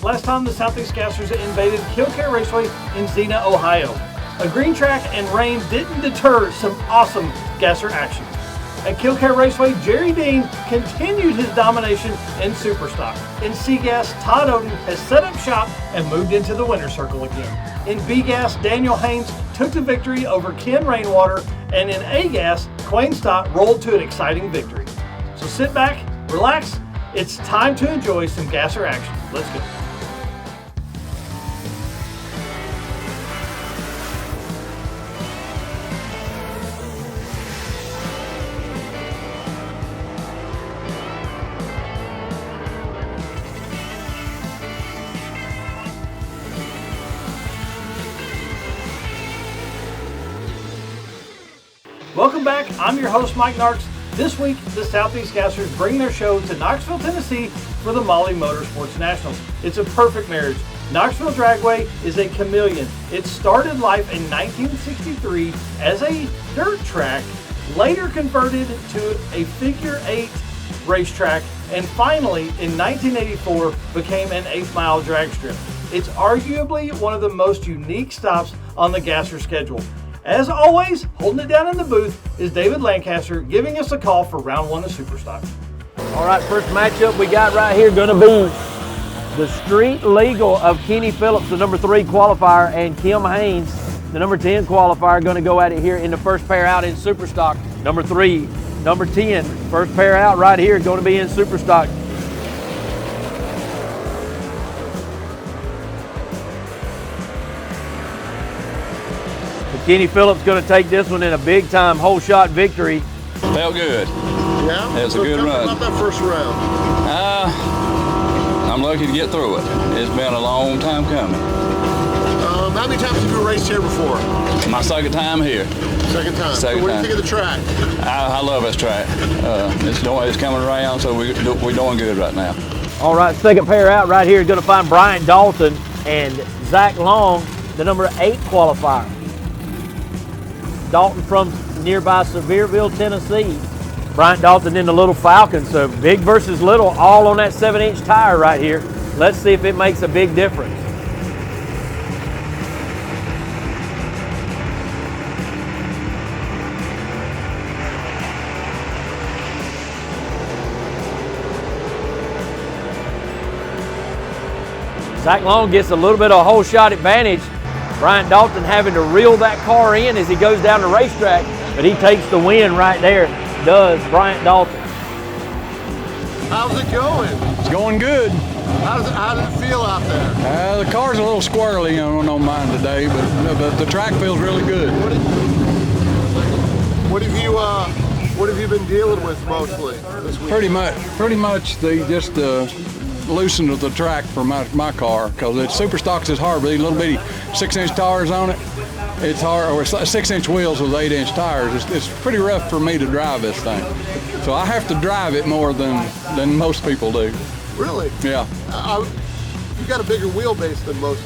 last time the Southeast Gassers invaded Killcare Raceway in Xena, Ohio. A green track and rain didn't deter some awesome gasser action. At Killcare Raceway, Jerry Dean continued his domination in Superstock. In C-Gas, Todd Oden has set up shop and moved into the winner's circle again. In B-Gas, Daniel Haynes took the victory over Ken Rainwater, and in A-Gas, Quayne Stott rolled to an exciting victory. So sit back, relax, it's time to enjoy some gasser action. Let's go. Welcome back, I'm your host Mike Narks. This week, the Southeast Gassers bring their show to Knoxville, Tennessee for the Mahle Motorsports Nationals. It's a perfect marriage. Knoxville Dragway is a chameleon. It started life in 1963 as a dirt track, later converted to a figure 8 racetrack, and finally in 1984 became an 8-mile drag strip. It's arguably one of the most unique stops on the Gasser schedule. As always, holding it down in the booth is David Lancaster, giving us a call for round 1 of Superstock. All right, first matchup we got right here going to be the street legal of Kenny Phillips, the number 3 qualifier, and Kim Haynes, the number 10 qualifier, going to go at it here in the first pair out in Superstock. Number 3, number 10, first pair out right here, going to be in Superstock. Kenny Phillips going to take this one in a big-time hole-shot victory. Felt good. Yeah? It was a good run. About that first round. I'm lucky to get through it. It's been a long time coming. How many times have you raced here before? My second time here. Second time. Second so what do you time. think of the track? I love this track. It's coming around, so we're doing good right now. All right, second pair out right here is going to find Brian Dalton and Zach Long, the number 8 qualifier. Dalton from nearby Sevierville, Tennessee. Bryant Dalton in the Little Falcon, so big versus little, all on that 7-inch tire right here. Let's see if it makes a big difference. Zach Long gets a little bit of a whole shot advantage. Bryant Dalton having to reel that car in as he goes down the racetrack, but he takes the win right there, does Bryant Dalton. How's it going? It's going good. How does it feel out there? The car's a little squirrely on mine today, but the track feels really good. What have you been dealing with mostly this week? Pretty much they just loosened the track for my car, because it's Superstocks is hard, but these little bitty 6-inch tires on it. It's hard, or 6-inch wheels with 8-inch tires. It's pretty rough for me to drive this thing. So I have to drive it more than most people do. Really? Yeah. You got a bigger wheelbase than most.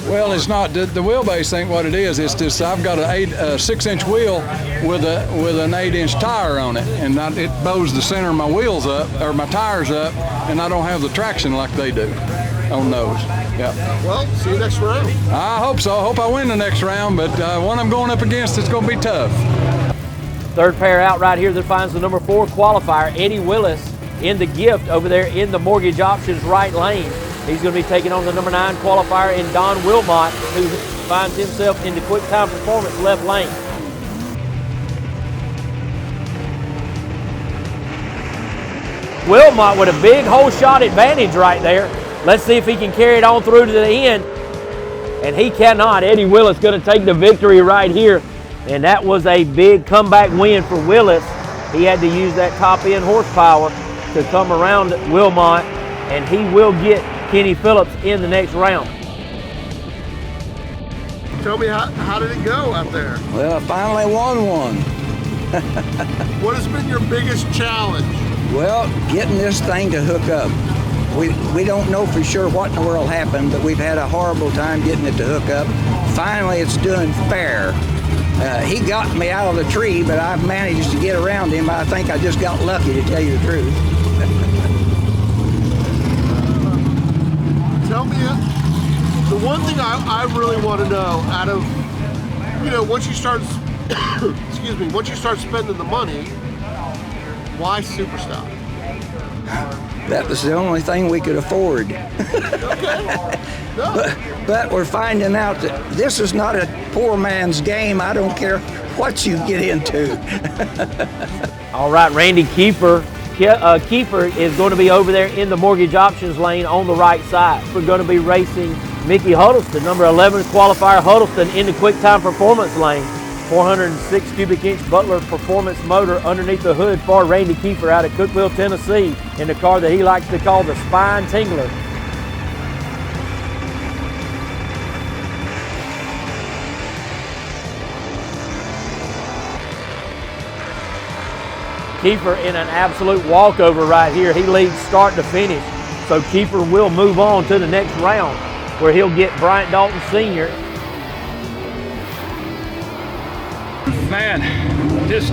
Well, it's not the wheelbase ain't what it is. It's just I've got a 6-inch wheel with an 8-inch tire on it, and it bows the center of my wheels up, or my tires up, and I don't have the traction like they do on those. Yeah. Well, see you next round. I hope so. I hope I win the next round, but one I'm going up against, it's going to be tough. Third pair out right here that finds the number 4 qualifier, Eddie Willis, in the gift over there in the mortgage options right lane. He's going to be taking on the number 9 qualifier in Don Wilmot, who finds himself in the quick time performance left lane. Wilmot with a big hole shot advantage right there. Let's see if he can carry it on through to the end. And he cannot. Eddie Willis going to take the victory right here. And that was a big comeback win for Willis. He had to use that top end horsepower to come around Wilmot, and he will get Kenny Phillips in the next round. Tell me, how did it go out there? Well, I finally won one. What has been your biggest challenge? Well, getting this thing to hook up. We don't know for sure what in the world happened, but we've had a horrible time getting it to hook up. Finally, it's doing fair. He got me out of the tree, but I've managed to get around him. I think I just got lucky, to tell you the truth. Tell tell me, the one thing I really want to know out of, once you start, excuse me, once you start spending the money, why Superstock? That was the only thing we could afford. Okay. No. But we're finding out that this is not a poor man's game. I don't care what you get into. All right, Randy Kiefer. Kiefer is going to be over there in the mortgage options lane on the right side. We're going to be racing Mickey Huddleston, number 11 qualifier Huddleston, in the quick time performance lane. 406 cubic inch Butler performance motor underneath the hood for Randy Kiefer out of Cookeville, Tennessee, in the car that he likes to call the Spine Tingler. Kiefer in an absolute walkover right here. He leads start to finish. So Kiefer will move on to the next round where he'll get Bryant Dalton Sr. Man, just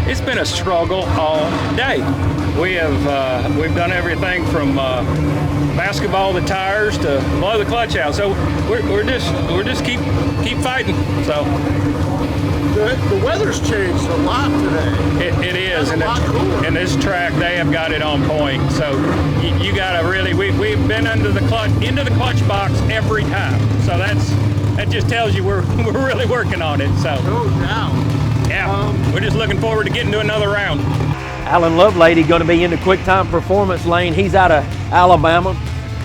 it's been a struggle all day. We've done everything from basketball the tires to blow the clutch out. So we're just keep fighting. So the weather's changed a lot today. it is, and cooler. this track they have got it on point. So you got to really we've been into the clutch box every time. So that just tells you we're really working on it. So No doubt. yeah, we're just looking forward to getting to another round. Alan Lovelady going to be in the quick time performance lane. He's out of Alabama.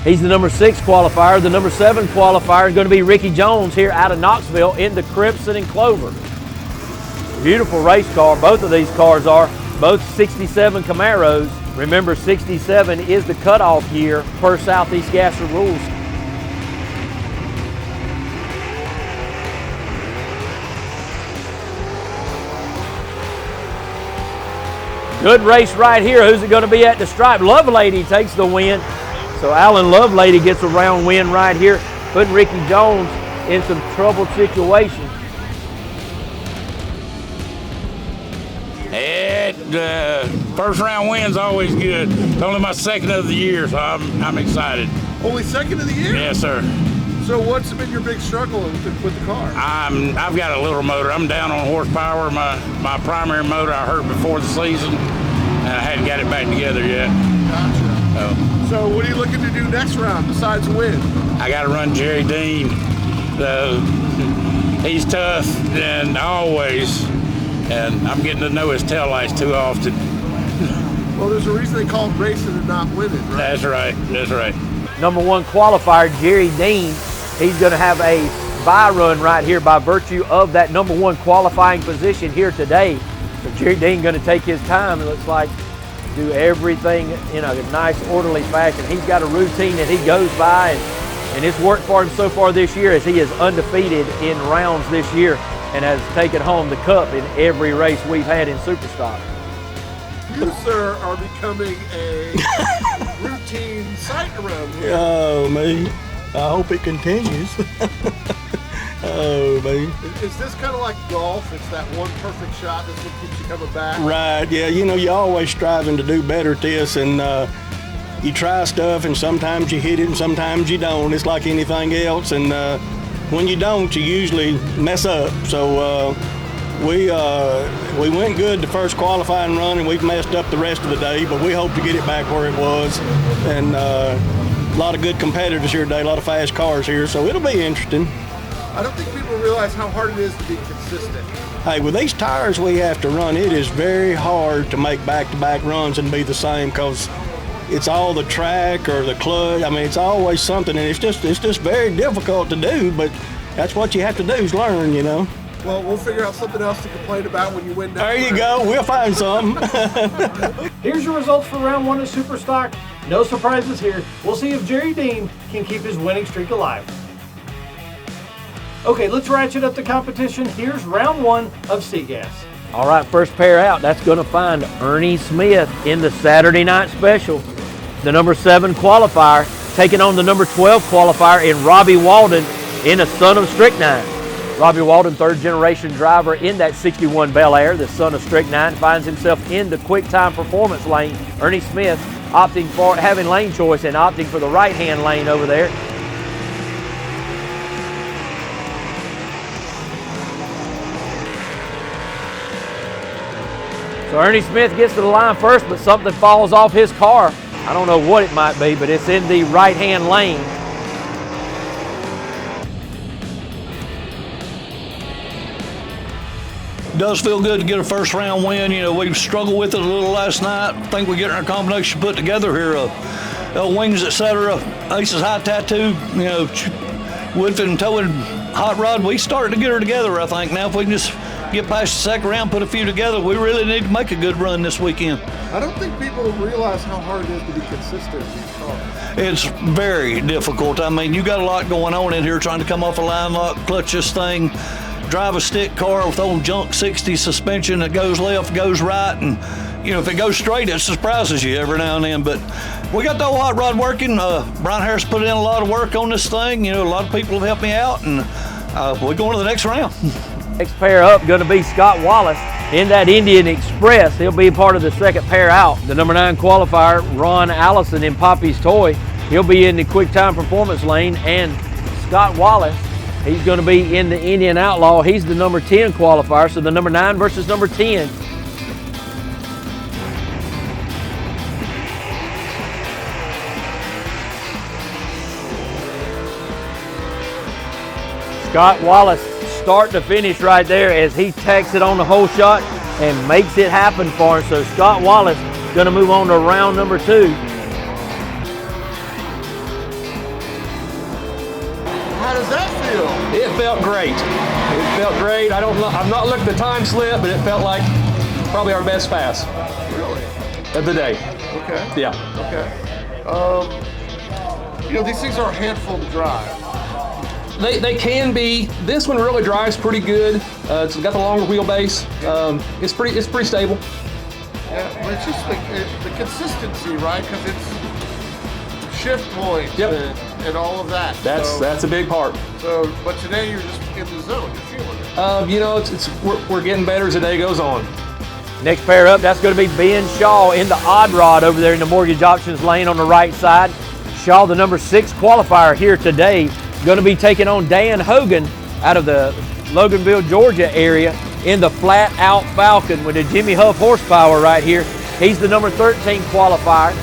He's the number 6 qualifier. The number 7 qualifier is going to be Ricky Jones here out of Knoxville in the Crimson and Clover. Beautiful race car. Both of these cars are both 67 Camaros. Remember, 67 is the cutoff year per Southeast Gasser rules. Good race right here. Who's it going to be at the stripe? Lovelady takes the win. So Alan Lovelady gets a round win right here, putting Ricky Jones in some troubled situation. First round win's always good. It's only my second of the year, so I'm excited. Only second of the year? Yes, sir. So what's been your big struggle with the car? I've got a little motor. I'm down on horsepower. My primary motor I hurt before the season, and I hadn't got it back together yet. Gotcha. So what are you looking to do next round besides win? I got to run Jerry Dean. He's tough and always, and I'm getting to know his taillights too often. Well, there's a reason they call it racing and not winning, right? That's right. That's right. Number 1 qualifier, Jerry Dean. He's going to have a bye run right here by virtue of that number 1 qualifying position here today. So Jerry Dean going to take his time, it looks like, do everything in a nice, orderly fashion. He's got a routine that he goes by, and it's worked for him so far this year as he is undefeated in rounds this year and has taken home the cup in every race we've had in Superstock. You, sir, are becoming a routine sight around here. Oh, man. I hope it continues. Oh, man. Is this kind of like golf? It's that one perfect shot that's what keeps you coming back? Right, yeah. You know, you're always striving to do better at this, and you try stuff, and sometimes you hit it, and sometimes you don't. It's like anything else, and when you don't, you usually mess up. So we went good the first qualifying run, and we've messed up the rest of the day, but we hope to get it back where it was. And a lot of good competitors here today, a lot of fast cars here, so it'll be interesting. I don't think people realize how hard it is to be consistent. Hey, with these tires we have to run, it is very hard to make back-to-back runs and be the same, because it's all the track or the clutch. I mean, it's always something, and it's just very difficult to do, but that's what you have to do is learn, you know. Well, we'll figure out something else to complain about when you win. There you go. We'll find something. Here's your results for round 1 of Superstock. No surprises here. We'll see if Jerry Dean can keep his winning streak alive. Okay, let's ratchet up the competition. Here's round 1 of Seagas. All right, first pair out, that's going to find Ernie Smith in the Saturday night special. The number 7 qualifier taking on the number 12 qualifier in Robbie Walden in a son of Strychnine. Robbie Walden, 3rd generation driver in that 61 Bel Air, the son of Strychnine, finds himself in the quick time performance lane. Ernie Smith opting for having lane choice and opting for the right-hand lane over there. So Ernie Smith gets to the line first, but something falls off his car. I don't know what it might be, but it's in the right-hand lane. It does feel good to get a first round win. You know, we struggled with it a little last night. I think we're getting our combination put together here. Wings, etc. Ace's High Tattoo, you know, Woodford and Towing Hot Rod. We started to get her together, I think. Now if we can just get past the second round, put a few together, we really need to make a good run this weekend. I don't think people realize how hard it is to be consistent in these cars. It's very difficult. I mean, you got a lot going on in here trying to come off a line lock, clutch this thing, drive a stick car with old junk 60 suspension that goes left, goes right, and you know, if it goes straight, it surprises you every now and then. But we got the old hot rod working. Brian Harris put in a lot of work on this thing. You know, a lot of people have helped me out, and we're going to the next round. Next pair up going to be Scott Wallace in that Indian Express. He'll be part of the second pair out. The number 9 qualifier, Ron Allison in Poppy's Toy. He'll be in the quick time performance lane, and Scott Wallace, he's going to be in the Indian Outlaw. He's the number 10 qualifier, so the number 9 versus number 10. Scott Wallace start to finish right there as he tacks it on the hole shot and makes it happen for him. So Scott Wallace going to move on to round number 2. How does that feel? It felt great. It felt great. I've not looked at the time slip, but it felt like probably our best pass. Really? Of the day. Okay. Yeah. Okay. You know, these things are a handful to drive. They can be. This one really drives pretty good. It's got the longer wheelbase. It's pretty stable. Yeah, but it's just the consistency, right? Because it's shift points and all of that. That's a big part. So, but today you're just in the zone. You're feeling it. You know, we're getting better as the day goes on. Next pair up, that's going to be Ben Shaw in the odd rod over there in the mortgage options lane on the right side. Shaw, the number 6 qualifier here today, going to be taking on Dan Hogan out of the Loganville, Georgia area in the flat out Falcon with the Jimmy Huff horsepower right here. He's the number 13 qualifier.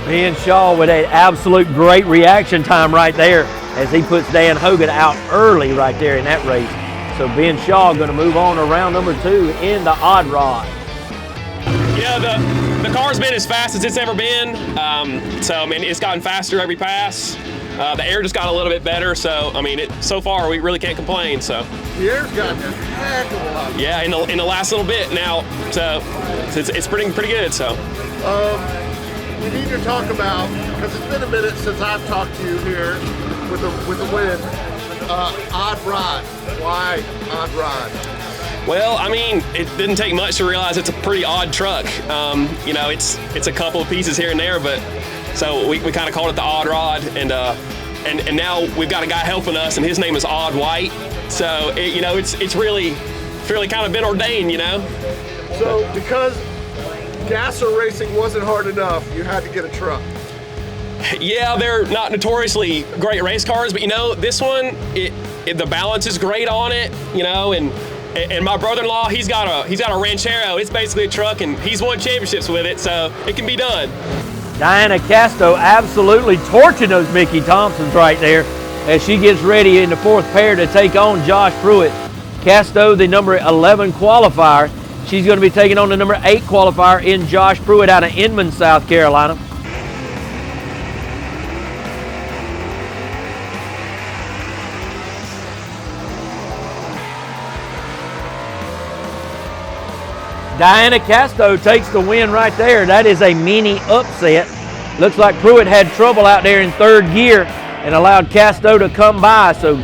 Ben Shaw with an absolute great reaction time right there as he puts Dan Hogan out early right there in that race. So Ben Shaw going to move on to round number 2 in the odd rod. Yeah, the car's been as fast as it's ever been. So, I mean, it's gotten faster every pass. The air just got a little bit better. So, I mean, so far we really can't complain. So the air's gotten a heck of a lot. Yeah, in the last little bit now. So it's pretty good. So we need to talk about, because it's been a minute since I've talked to you here with the win. Odd rod. Why odd rod? Well, I mean, it didn't take much to realize it's a pretty odd truck. You know, it's a couple of pieces here and there, but so we kind of called it the odd rod, and now we've got a guy helping us, and his name is Odd White. So you know, it's really kind of been ordained, you know. So because gasser racing wasn't hard enough, you had to get a truck. Yeah, they're not notoriously great race cars, but you know, this one, the balance is great on it, you know, and my brother-in-law, he's got a Ranchero. It's basically a truck, and he's won championships with it, so it can be done. Diana Casto absolutely torching those Mickey Thompsons right there as she gets ready in the 4th pair to take on Josh Pruitt. Casto, the number 11 qualifier. She's going to be taking on the number 8 qualifier in Josh Pruitt out of Inman, South Carolina. Diana Casto takes the win right there. That is a mini upset. Looks like Pruitt had trouble out there in 3rd gear and allowed Casto to come by. So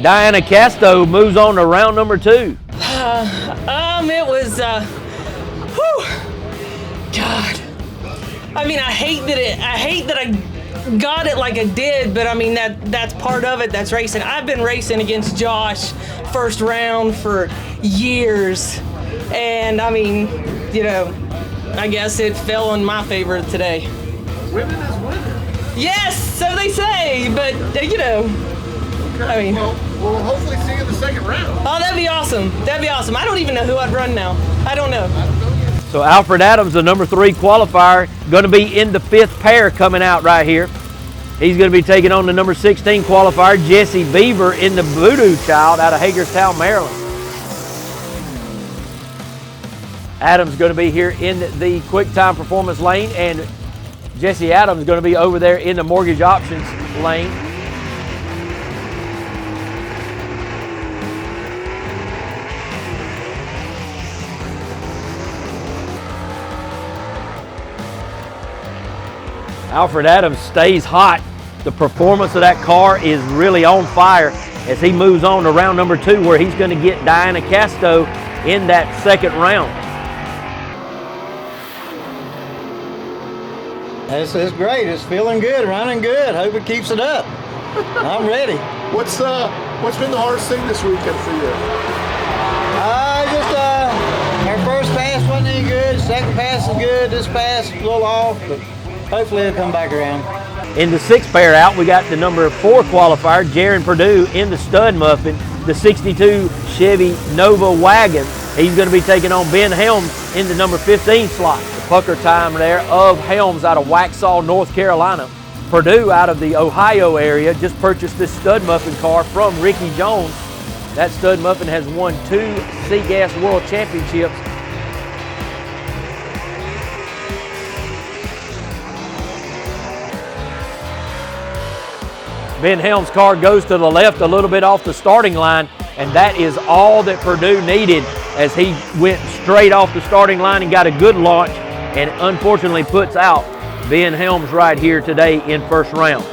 Diana Casto moves on to round number 2. It was, whew, God. I mean, I hate that I got it like I did, but I mean, that's part of it. That's racing. I've been racing against Josh first round for years. And I mean, you know, I guess it fell in my favor today. Winning is winning. Yes, so they say, but you know, I mean. Well, we'll hopefully see you in the second round. Oh, that'd be awesome. That'd be awesome. I don't even know who I'd run now. I don't know. So Alfred Adams, the number 3 qualifier, going to be in the 5th pair coming out right here. He's going to be taking on the number 16 qualifier, Jesse Beaver, in the Voodoo Child out of Hagerstown, Maryland. Adams going to be here in the quick time performance lane, and Jesse Adams going to be over there in the mortgage options lane. Alfred Adams stays hot. The performance of that car is really on fire as he moves on to round number 2, where he's going to get Diana Casto in that second round. It's great. It's feeling good, running good. Hope it keeps it up. I'm ready. What's been the hardest thing this weekend for you? Our first pass wasn't any good. Second pass is good. This pass a little off, but hopefully it'll come back around. In the 6th pair out, we got the number 4 qualifier, Jaron Purdue, in the Stud Muffin, the 62 Chevy Nova wagon. He's going to be taking on Ben Helms in the number 15 slot. The pucker time there of Helms out of Waxhaw, North Carolina. Purdue out of the Ohio area just purchased this Stud Muffin car from Ricky Jones. That Stud Muffin has won 2 C-Gas World Championships. Ben Helms' car goes to the left a little bit off the starting line, and that is all that Purdue needed as he went straight off the starting line and got a good launch, and unfortunately puts out Ben Helms right here today in first round.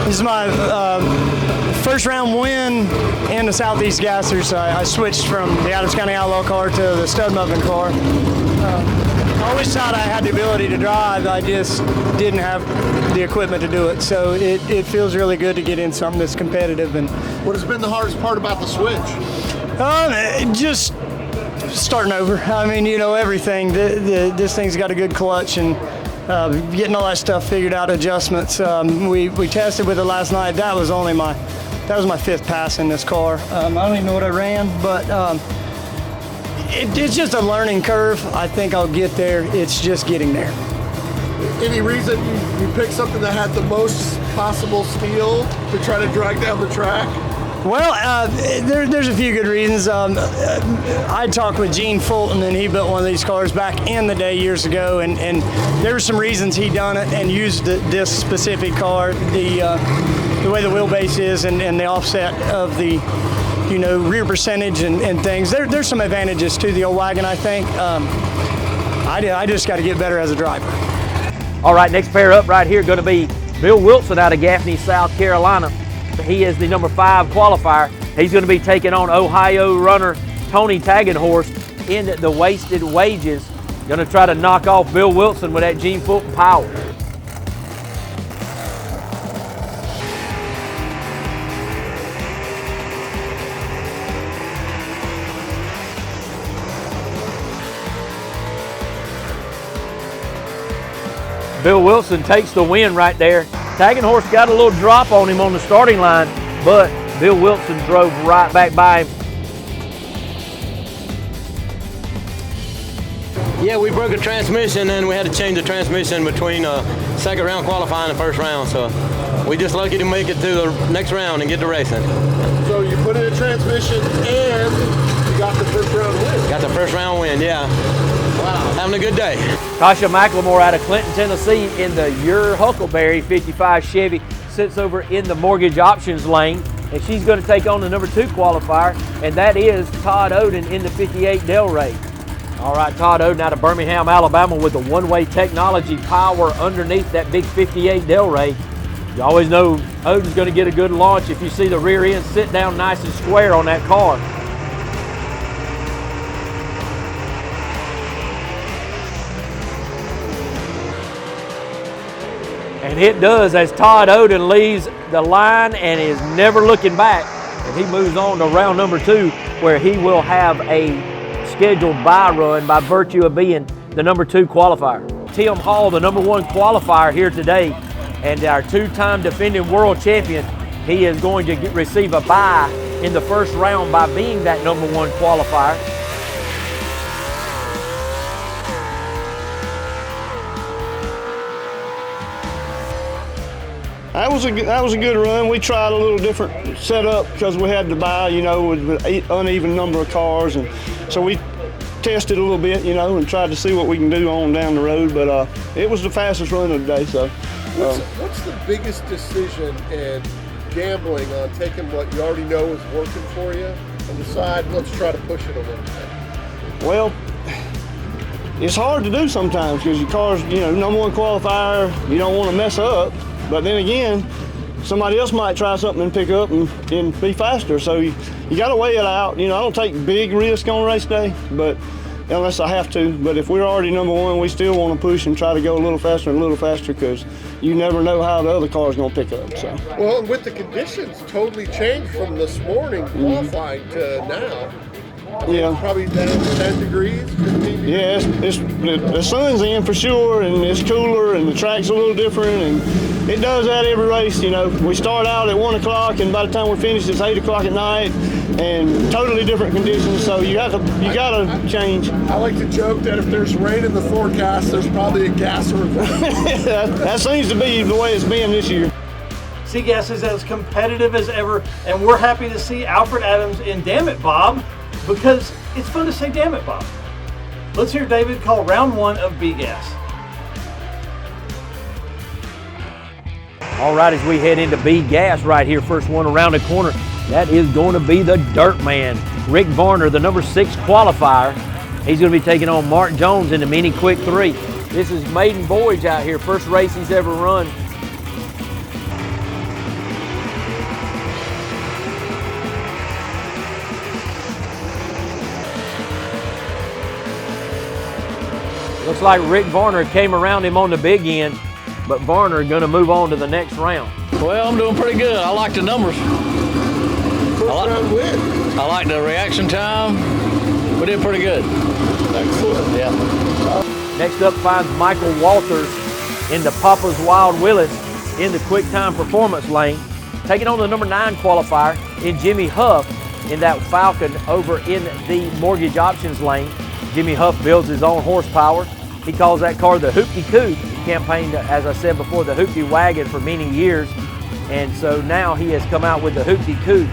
This is my first round win in the Southeast Gassers. I switched from the Adams County Outlaw car to the Stud Muffin car. I always thought I had the ability to drive, I just didn't have the equipment to do it. So it feels really good to get in something that's competitive. And what has been the hardest part about the switch? Just starting over. I mean, you know, everything. This thing's got a good clutch, and getting all that stuff figured out, adjustments. We tested with it last night. That was my 5th pass in this car. I don't even know what I ran, but it's just a learning curve. I think I'll get there. It's just getting there. Any reason you picked something that had the most possible steel to try to drag down the track? Well, there's a few good reasons. I talked with Gene Fulton, and he built one of these cars back in the day years ago, and there were some reasons he done it and used this specific car, the way the wheelbase is and the offset of the rear percentage and things. There's some advantages to the old wagon, I think. I just got to get better as a driver. All right, next pair up right here going to be Bill Wilson out of Gaffney, South Carolina. He is the number 5 qualifier. He's going to be taking on Ohio runner Tony Tagenhorst in the Wasted Wages. Going to try to knock off Bill Wilson with that Gene Fulton power. Bill Wilson takes the win right there. Tagenhorst got a little drop on him on the starting line, but Bill Wilson drove right back by him. Yeah, we broke a transmission and we had to change the transmission between second round qualifying and first round. So we just lucky to make it to the next round and get to racing. So you put in a transmission and you got the first round win. Got the first round win, yeah. Wow. Having a good day. Tasha McLemore out of Clinton, Tennessee in the Your Huckleberry 55 Chevy sits over in the mortgage options lane, and she's going to take on the number 2 qualifier, and that is Todd Oden in the 58 Delray. All right, Todd Oden out of Birmingham, Alabama with the one-way technology power underneath that big 58 Delray. You always know Oden's going to get a good launch if you see the rear end sit down nice and square on that car. And it does as Todd Oden leaves the line and is never looking back. And he moves on to round number 2, where he will have a scheduled bye run by virtue of being the number 2 qualifier. Tim Hall, the number 1 qualifier here today, and our two-time defending world champion. He is going to receive a bye in the first round by being that #1 qualifier. That was a good run. We tried a little different setup because we had to buy, with an uneven number of cars, and so we tested a little bit, and tried to see what we can do on down the road. But it was the fastest run of the day. So, what's the biggest decision in gambling on taking what you already know is working for you and decide let's try to push it a little bit? Well, it's hard to do sometimes because your car's, #1 qualifier. You don't want to mess up. But then again, somebody else might try something and pick up and be faster. So you got to weigh it out. I don't take big risk on race day, but unless I have to. But if we're already #1, we still want to push and try to go a little faster and a little faster because you never know how the other car's going to pick up. So. Well, and with the conditions totally changed from this morning qualifying to now. Yeah. Probably down to 10 degrees, 15 degrees. Yeah, the sun's in for sure, and it's cooler, and the track's a little different, and it does that every race. We start out at 1 o'clock, and by the time we're finished, it's 8 o'clock at night, and totally different conditions. So you gotta change. I like to joke that if there's rain in the forecast, there's probably a gasser. That seems to be the way it's been this year. Seagas is as competitive as ever, and we're happy to see Alfred Adams in Damn It Bob, because it's fun to say Damn It Bob. Let's hear David call round 1 of B-Gas. All right, as we head into B-Gas right here, first one around the corner, that is going to be the Dirt Man, Rick Varner, the #6 qualifier. He's going to be taking on Mark Jones in the Mini Quick 3. This is maiden voyage out here, first race he's ever run. Looks like Rick Varner came around him on the big end, but Varner going to move on to the next round. Well, I'm doing pretty good. I like the numbers. First round win. I like the reaction time. We did pretty good. Excellent. Yeah. Next up finds Michael Walters in the Papa's Wild Willis in the Quick Time Performance lane, taking on the #9 qualifier in Jimmy Huff in that Falcon over in the Mortgage Options lane. Jimmy Huff builds his own horsepower. He calls that car the Hoopty Coupe. He campaigned, as I said before, the Hoopty Wagon for many years, and so now he has come out with the Hoopty Coupe.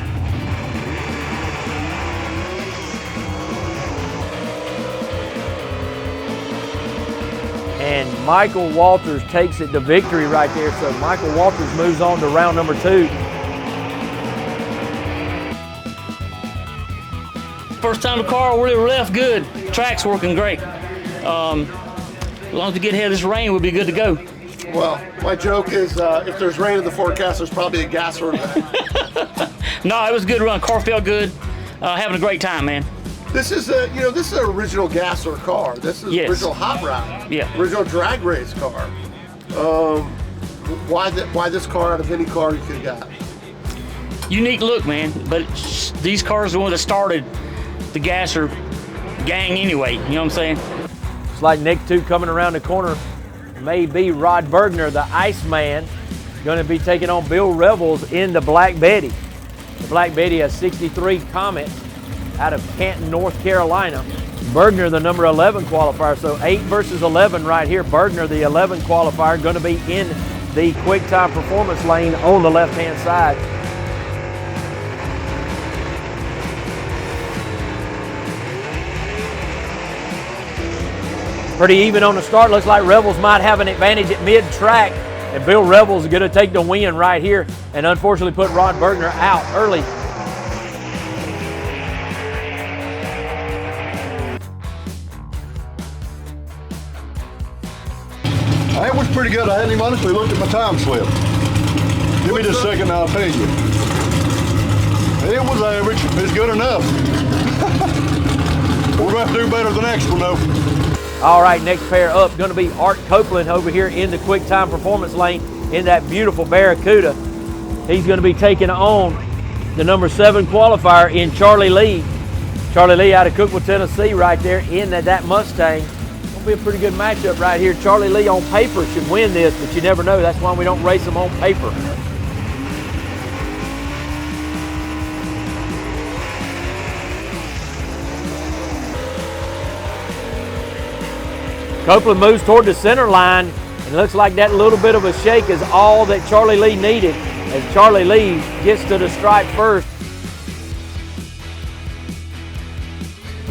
And Michael Walters takes it to victory right there, so Michael Walters moves on to round #2. First time the car really left good. Track's working great. As long as we get ahead of this rain, we'll be good to go. Well, my joke is if there's rain in the forecast, there's probably a gasser. No, it was a good run. Car felt good. Having a great time, man. This is this is an original gasser car. This is original hot rod. Yeah. Original drag race car. Why this car out of any car you could have got? Unique look, man. But these cars are the one that started the gasser gang anyway. You know what I'm saying? It's like next 2 coming around the corner. Maybe Rod Bergner, the Iceman, going to be taking on Bill Revels in the Black Betty. The Black Betty, a 63 Comet out of Canton, North Carolina. Bergner, the #11 qualifier, so 8 versus 11 right here. Bergner, the 11 qualifier, going to be in the Quick Time Performance lane on the left-hand side. Pretty even on the start. Looks like Rebels might have an advantage at mid-track, and Bill Rebels is going to take the win right here and unfortunately put Rod Bergner out early. That was pretty good. I hadn't even honestly looked at my time slip. Give me just a second and I'll tell you. It was average. It's good enough. We're going to have to do better the next one though. All right, next pair up going to be Art Copeland over here in the Quick Time Performance lane in that beautiful Barracuda. He's going to be taking on the #7 qualifier in Charlie Lee. Charlie Lee out of Cookeville, Tennessee right there in that Mustang. It'll be a pretty good matchup right here. Charlie Lee on paper should win this, but you never know. That's why we don't race them on paper. Copeland moves toward the center line, and it looks like that little bit of a shake is all that Charlie Lee needed, as Charlie Lee gets to the stripe first.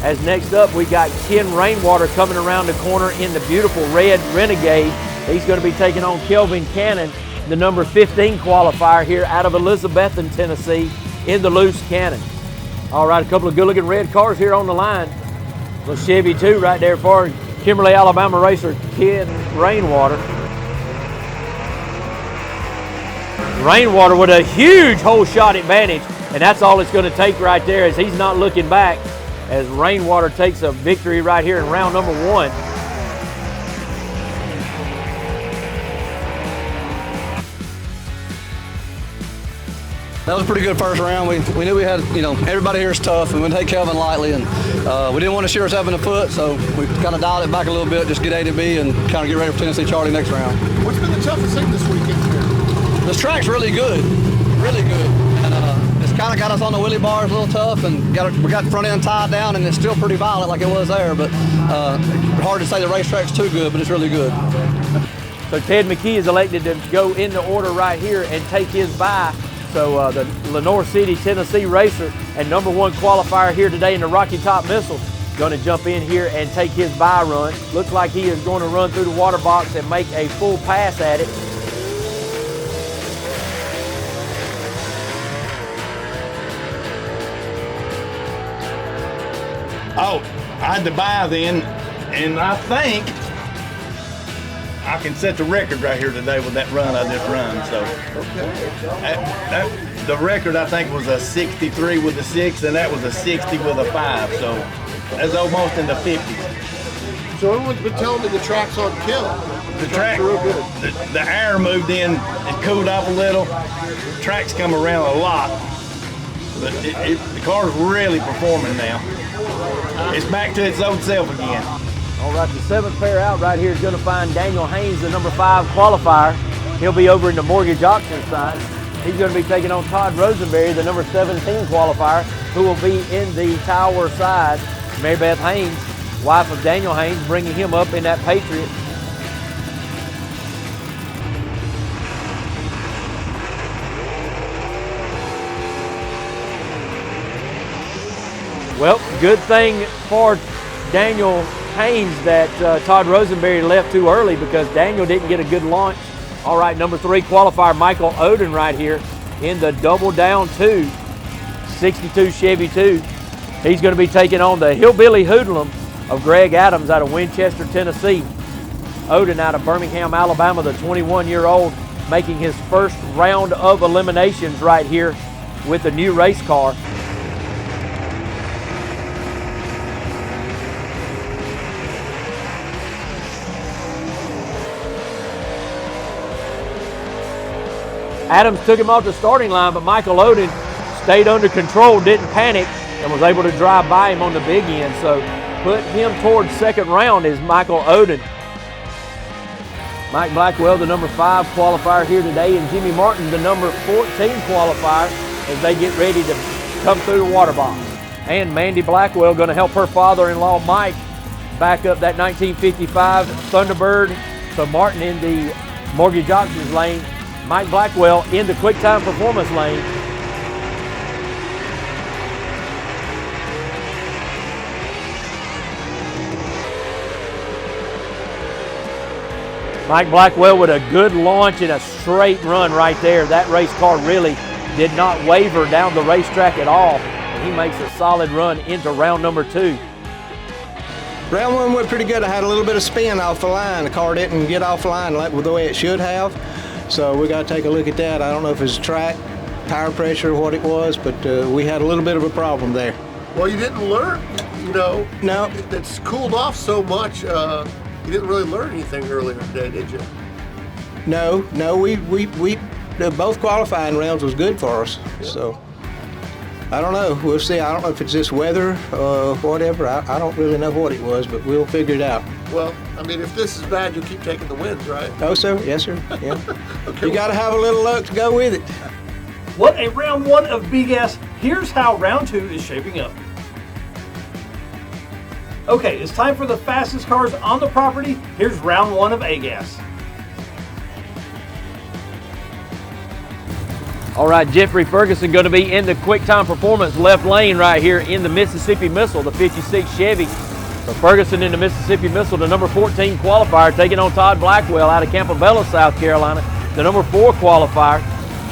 As next up, we got Ken Rainwater coming around the corner in the beautiful red Renegade. He's going to be taking on Kelvin Cannon, the number 15 qualifier here out of Elizabethton, Tennessee, in the loose Cannon. All right, a couple of good-looking red cars here on the line. Little Chevy 2 right there for Kimberly, Alabama racer Ken Rainwater. Rainwater with a huge hole shot advantage, and that's all it's going to take right there, as he's not looking back, as Rainwater takes a victory right here in round number 1. That was a pretty good first round. We knew we had, everybody here is tough, and we didn't take Kelvin lightly, and we didn't want to shoot ourselves in the foot, so we kind of dialed it back a little bit, just get A to B and kind of get ready for Tennessee Charlie next round. What's been the toughest thing this weekend here? This track's really good, and it's kind of got us on the wheelie bars a little tough, and we got the front end tied down, and it's still pretty violent like it was there, but hard to say the racetrack's too good, but it's really good. So Ted McKee is elected to go in the order right here and take his bye. So the Lenore City, Tennessee racer and number 1 qualifier here today in the Rocky Top Missile going to jump in here and take his bye run. Looks like he is going to run through the water box and make a full pass at it. Oh, I had to buy then, and I think I can set the record right here today with that run I just run. So the record I think was a 63 with a 6, and that was a 60 with a 5. So that's almost in the 50s. So everyone's been telling me the track's on kill. The track, real good. The air moved in, it cooled off a little. The track's come around a lot, but the car's really performing now. It's back to its old self again. All right, the 7th pair out right here is going to find Daniel Haynes, the number 5 qualifier. He'll be over in the mortgage auction side. He's going to be taking on Todd Rosenberry, the number 17 qualifier, who will be in the tower side. Mary Beth Haynes, wife of Daniel Haynes, bringing him up in that Patriot. Well, good thing for Daniel Haynes that Todd Rosenberry left too early, because Daniel didn't get a good launch. All right, number 3 qualifier Michael Oden right here in the double down 2, 62 Chevy 2. He's going to be taking on the Hillbilly Hoodlum of Greg Adams out of Winchester, Tennessee. Oden out of Birmingham, Alabama, the 21-year-old, making his first round of eliminations right here with the new race car. Adams took him off the starting line, but Michael Oden stayed under control, didn't panic, and was able to drive by him on the big end. So put him towards second round is Michael Oden. Mike Blackwell, the number 5 qualifier here today, and Jimmy Martin, the number 14 qualifier, as they get ready to come through the water box. And Mandy Blackwell going to help her father-in-law Mike back up that 1955 Thunderbird. So Martin in the mortgage auctions lane, Mike Blackwell in the quick time performance lane. Mike Blackwell with a good launch and a straight run right there. That race car really did not waver down the racetrack at all. And he makes a solid run into round number 2. Round 1 went pretty good. I had a little bit of spin off the line. The car didn't get off the line the way it should have. So we got to take a look at that. I don't know if it's track, tire pressure, or what it was, but we had a little bit of a problem there. Well, you didn't learn, No. It's cooled off so much. You didn't really learn anything earlier today, did you? No. We both qualifying rounds was good for us. So I don't know. We'll see. I don't know if it's this weather or whatever. I don't really know what it was, but we'll figure it out. Well, I mean, if this is bad, you'll keep taking the wins, right? Oh, sir. Yes, sir. Yeah. Okay. You got to have a little luck to go with it. What a round one of B-Gas. Here's how round two is shaping up. Okay, it's time for the fastest cars on the property. Here's round one of A-Gas. All right, Jeffrey Ferguson going to be in the Quick Time Performance left lane right here in the Mississippi Missile, the 56 Chevy. So Ferguson in the Mississippi Missile, the number 14 qualifier, taking on Todd Blackwell out of Campobello, South Carolina. The number 4 qualifier.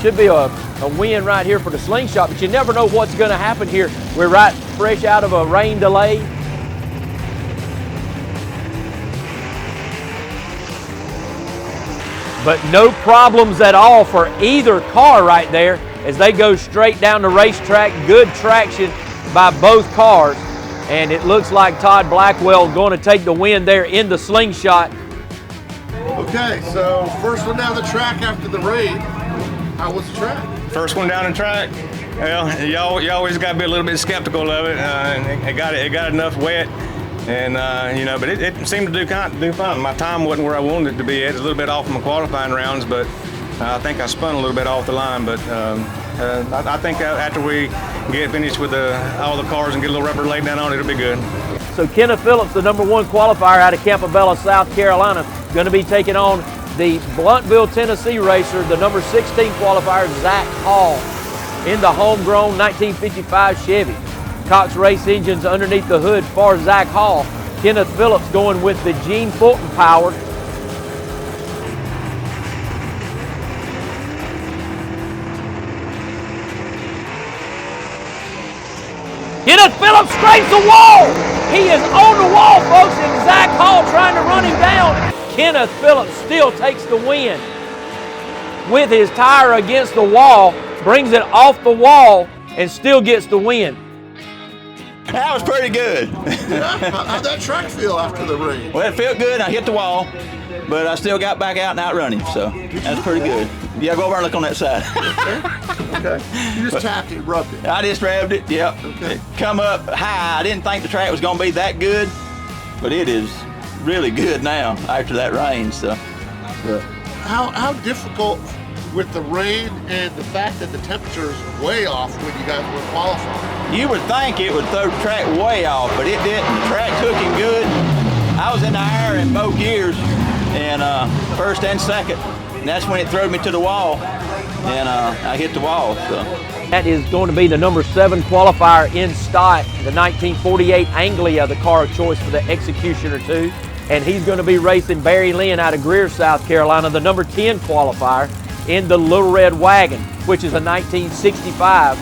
Should be a win right here for the Slingshot, but you never know what's going to happen here. We're right fresh out of a rain delay. But no problems at all for either car right there as they go straight down the racetrack. Good traction by both cars. And it looks like Todd Blackwell going to take the win there in the Slingshot. Okay, so first one down the track after the rain. How was the track? First one down the track. Well, you always got to be a little bit skeptical of it. It got enough wet, and but it seemed to do fine. My time wasn't where I wanted it to be. It was a little bit off of my qualifying rounds, but I think I spun a little bit off the line. But I think after we get finished with all the cars and get a little rubber laid down on it, it'll be good. So Kenneth Phillips, the number 1 qualifier out of Campobello, South Carolina, going to be taking on the Bluntville, Tennessee racer, the number 16 qualifier, Zach Hall, in the homegrown 1955 Chevy. Cox Race engines underneath the hood for Zach Hall. Kenneth Phillips going with the Gene Fulton powered. Kenneth Phillips scrapes the wall. He is on the wall, folks, and Zach Hall trying to run him down. Kenneth Phillips still takes the win with his tire against the wall, brings it off the wall, and still gets the win. That was pretty good. How'd that track feel after the rain? Well, it felt good. I hit the wall, but I still got back out and outrun him, so that's pretty good. Yeah, go over and look on that side. Okay. You just tapped it, rubbed it. I just rubbed it, yep. Okay. It come up high. I didn't think the track was going to be that good, but it is really good now after that rain. So, but. How difficult with the rain and the fact that the temperature is way off when you guys were qualifying? You would think it would throw the track way off, but it didn't. The track took him good. I was in the air in both gears, and first and second. And that's when it threw me to the wall, and I hit the wall. So. That is going to be the number 7 qualifier in Stott, the 1948 Anglia, the car of choice for the Executioner 2. And he's going to be racing Barry Lynn out of Greer, South Carolina, the number 10 qualifier in the Little Red Wagon, which is a 1965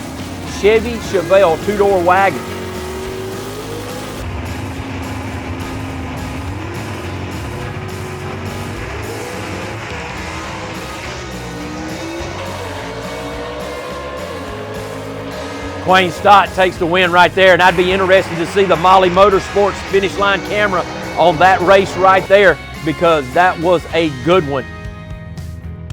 Chevy Chevelle 2-door wagon. Quayne Stott takes the win right there, and I'd be interested to see the Molly Motorsports finish line camera on that race right there, because that was a good one.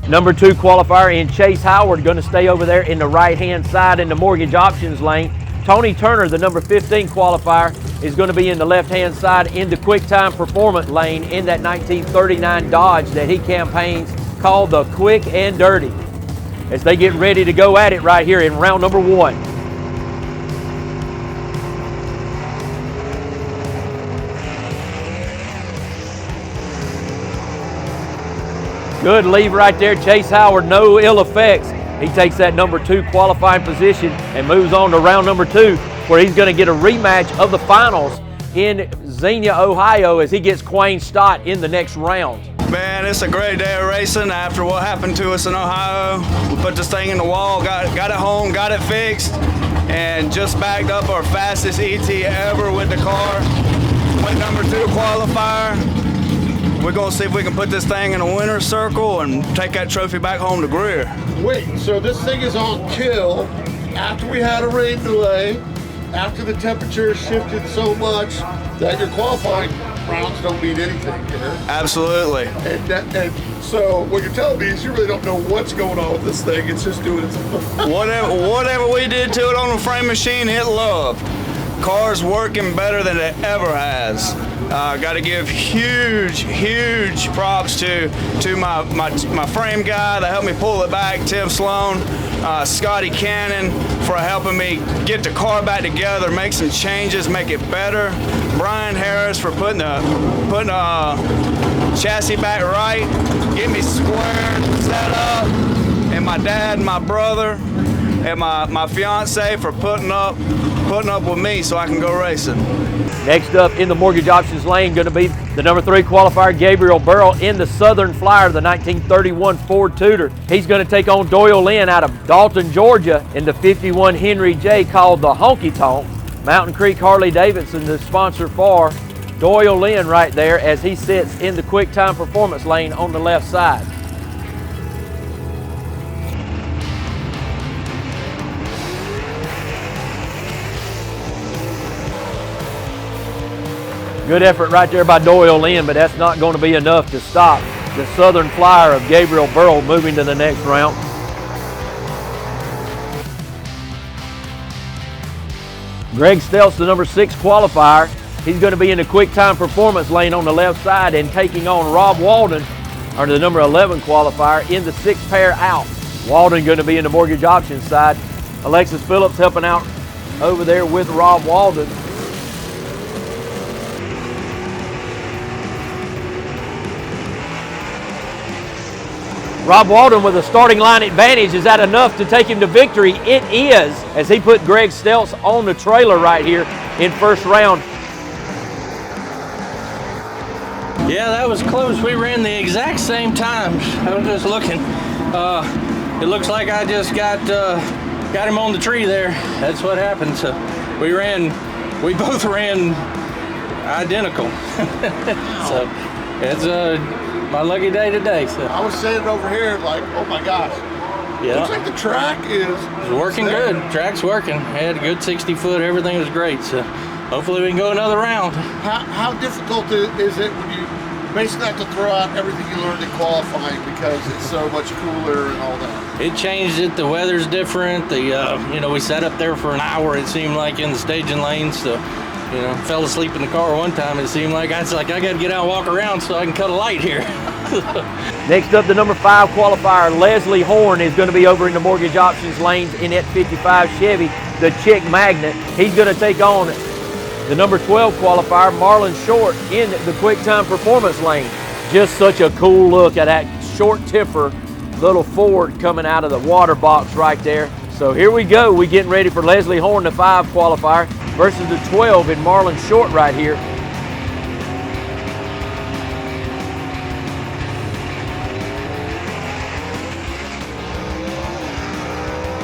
Number 2 qualifier in Chase Howard, going to stay over there in the right-hand side in the mortgage options lane. Tony Turner, the number 15 qualifier, is going to be in the left-hand side in the Quick Time Performance lane in that 1939 Dodge that he campaigns called the Quick and Dirty, as they get ready to go at it right here in round number 1. Good leave right there. Chase Howard, no ill effects. He takes that number 2 qualifying position and moves on to round number 2, where he's going to get a rematch of the finals in Xenia, Ohio, as he gets Quayne Stott in the next round. Man, it's a great day of racing after what happened to us in Ohio. We put this thing in the wall, got it home, got it fixed, and just bagged up our fastest ET ever with the car. Went number 2 qualifier. We're going to see if we can put this thing in a winner's circle and take that trophy back home to Greer. Wait, so this thing is on kill after we had a rain delay, after the temperature shifted so much that your qualifying rounds don't mean anything here. Absolutely. And so what you're telling me is you really don't know what's going on with this thing. It's just doing its Whatever we did to it on the frame machine, it loved. Car's working better than it ever has. Got to give huge props to my frame guy that helped me pull it back, Tim Sloan, Scotty Cannon for helping me get the car back together, make some changes, make it better. Brian Harris for putting the chassis back right, get me squared, set up, and my dad and my brother and my fiance for putting up with me so I can go racing. Next up in the mortgage options lane, going to be the number 3 qualifier, Gabriel Burrell, in the Southern Flyer, the 1931 Ford Tudor. He's going to take on Doyle Lynn out of Dalton, Georgia, in the 51 Henry J called the Honky Tonk. Mountain Creek Harley Davidson, the sponsor for Doyle Lynn right there as he sits in the quick time performance lane on the left side. Good effort right there by Doyle Lynn, but that's not going to be enough to stop the Southern Flyer of Gabriel Burrell moving to the next round. Greg Stelz, the number 6 qualifier. He's going to be in the quick time performance lane on the left side and taking on Rob Walden, under the number 11 qualifier, in the 6 pair out. Walden going to be in the mortgage options side. Alexis Phillips helping out over there with Rob Walden. Rob Walden with a starting line advantage. Is that enough to take him to victory? It is, as he put Greg Stelz on the trailer right here in first round. Yeah, that was close. We ran the exact same times. I was just looking. It looks like I just got him on the tree there. That's what happened. So we both ran identical. So it's my lucky day today. So I was standing over here like, oh my gosh. Yeah. Looks like the track is working good. Track's working. I had a good 60 foot. Everything was great. So hopefully we can go another round. How difficult is it when you basically have to throw out everything you learned in qualifying because it's so much cooler and all that? It changed it. The weather's different. We sat up there for an hour. It seemed like in the staging lanes. So, fell asleep in the car one time. It seemed like I got to get out and walk around so I can cut a light here. Next up, the number 5 qualifier, Leslie Horn, is going to be over in the mortgage options lanes in that 55 Chevy, the Chick Magnet. He's going to take on the number 12 qualifier, Marlon Short, in the quick time performance lane. Just such a cool look at that short tipper little Ford coming out of the water box right there. So here we go. We're getting ready for Leslie Horn, the 5 qualifier, versus the 12 in Marlon Short right here.